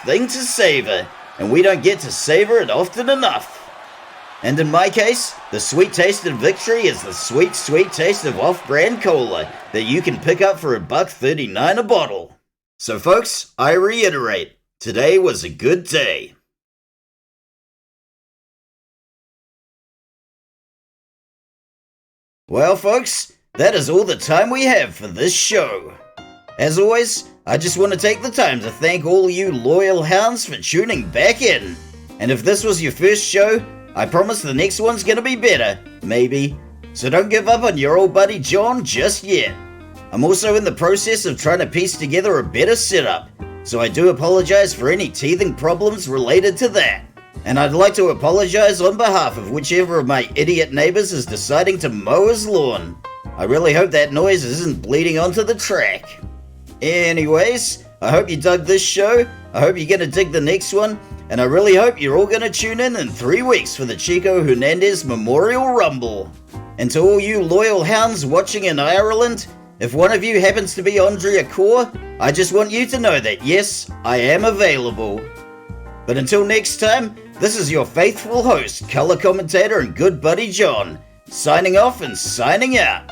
thing to savor, and we don't get to savor it often enough. And in my case, the sweet taste of victory is the sweet, sweet taste of off-brand cola that you can pick up for $1.39 a bottle. So folks, I reiterate, today was a good day. Well folks, that is all the time we have for this show. As always, I just want to take the time to thank all you loyal hounds for tuning back in. And if this was your first show, I promise the next one's gonna be better, maybe. So don't give up on your old buddy John just yet. I'm also in the process of trying to piece together a better setup, so I do apologize for any teething problems related to that. And I'd like to apologize on behalf of whichever of my idiot neighbors is deciding to mow his lawn. I really hope that noise isn't bleeding onto the track. Anyways, I hope you dug this show, I hope you're gonna dig the next one, and I really hope you're all gonna tune in 3 weeks for the Chico Hernandez Memorial Rumble. And to all you loyal hounds watching in Ireland, if one of you happens to be Andrea Core, I just want you to know that yes, I am available. But until next time, this is your faithful host, color commentator and good buddy John, signing off and signing out.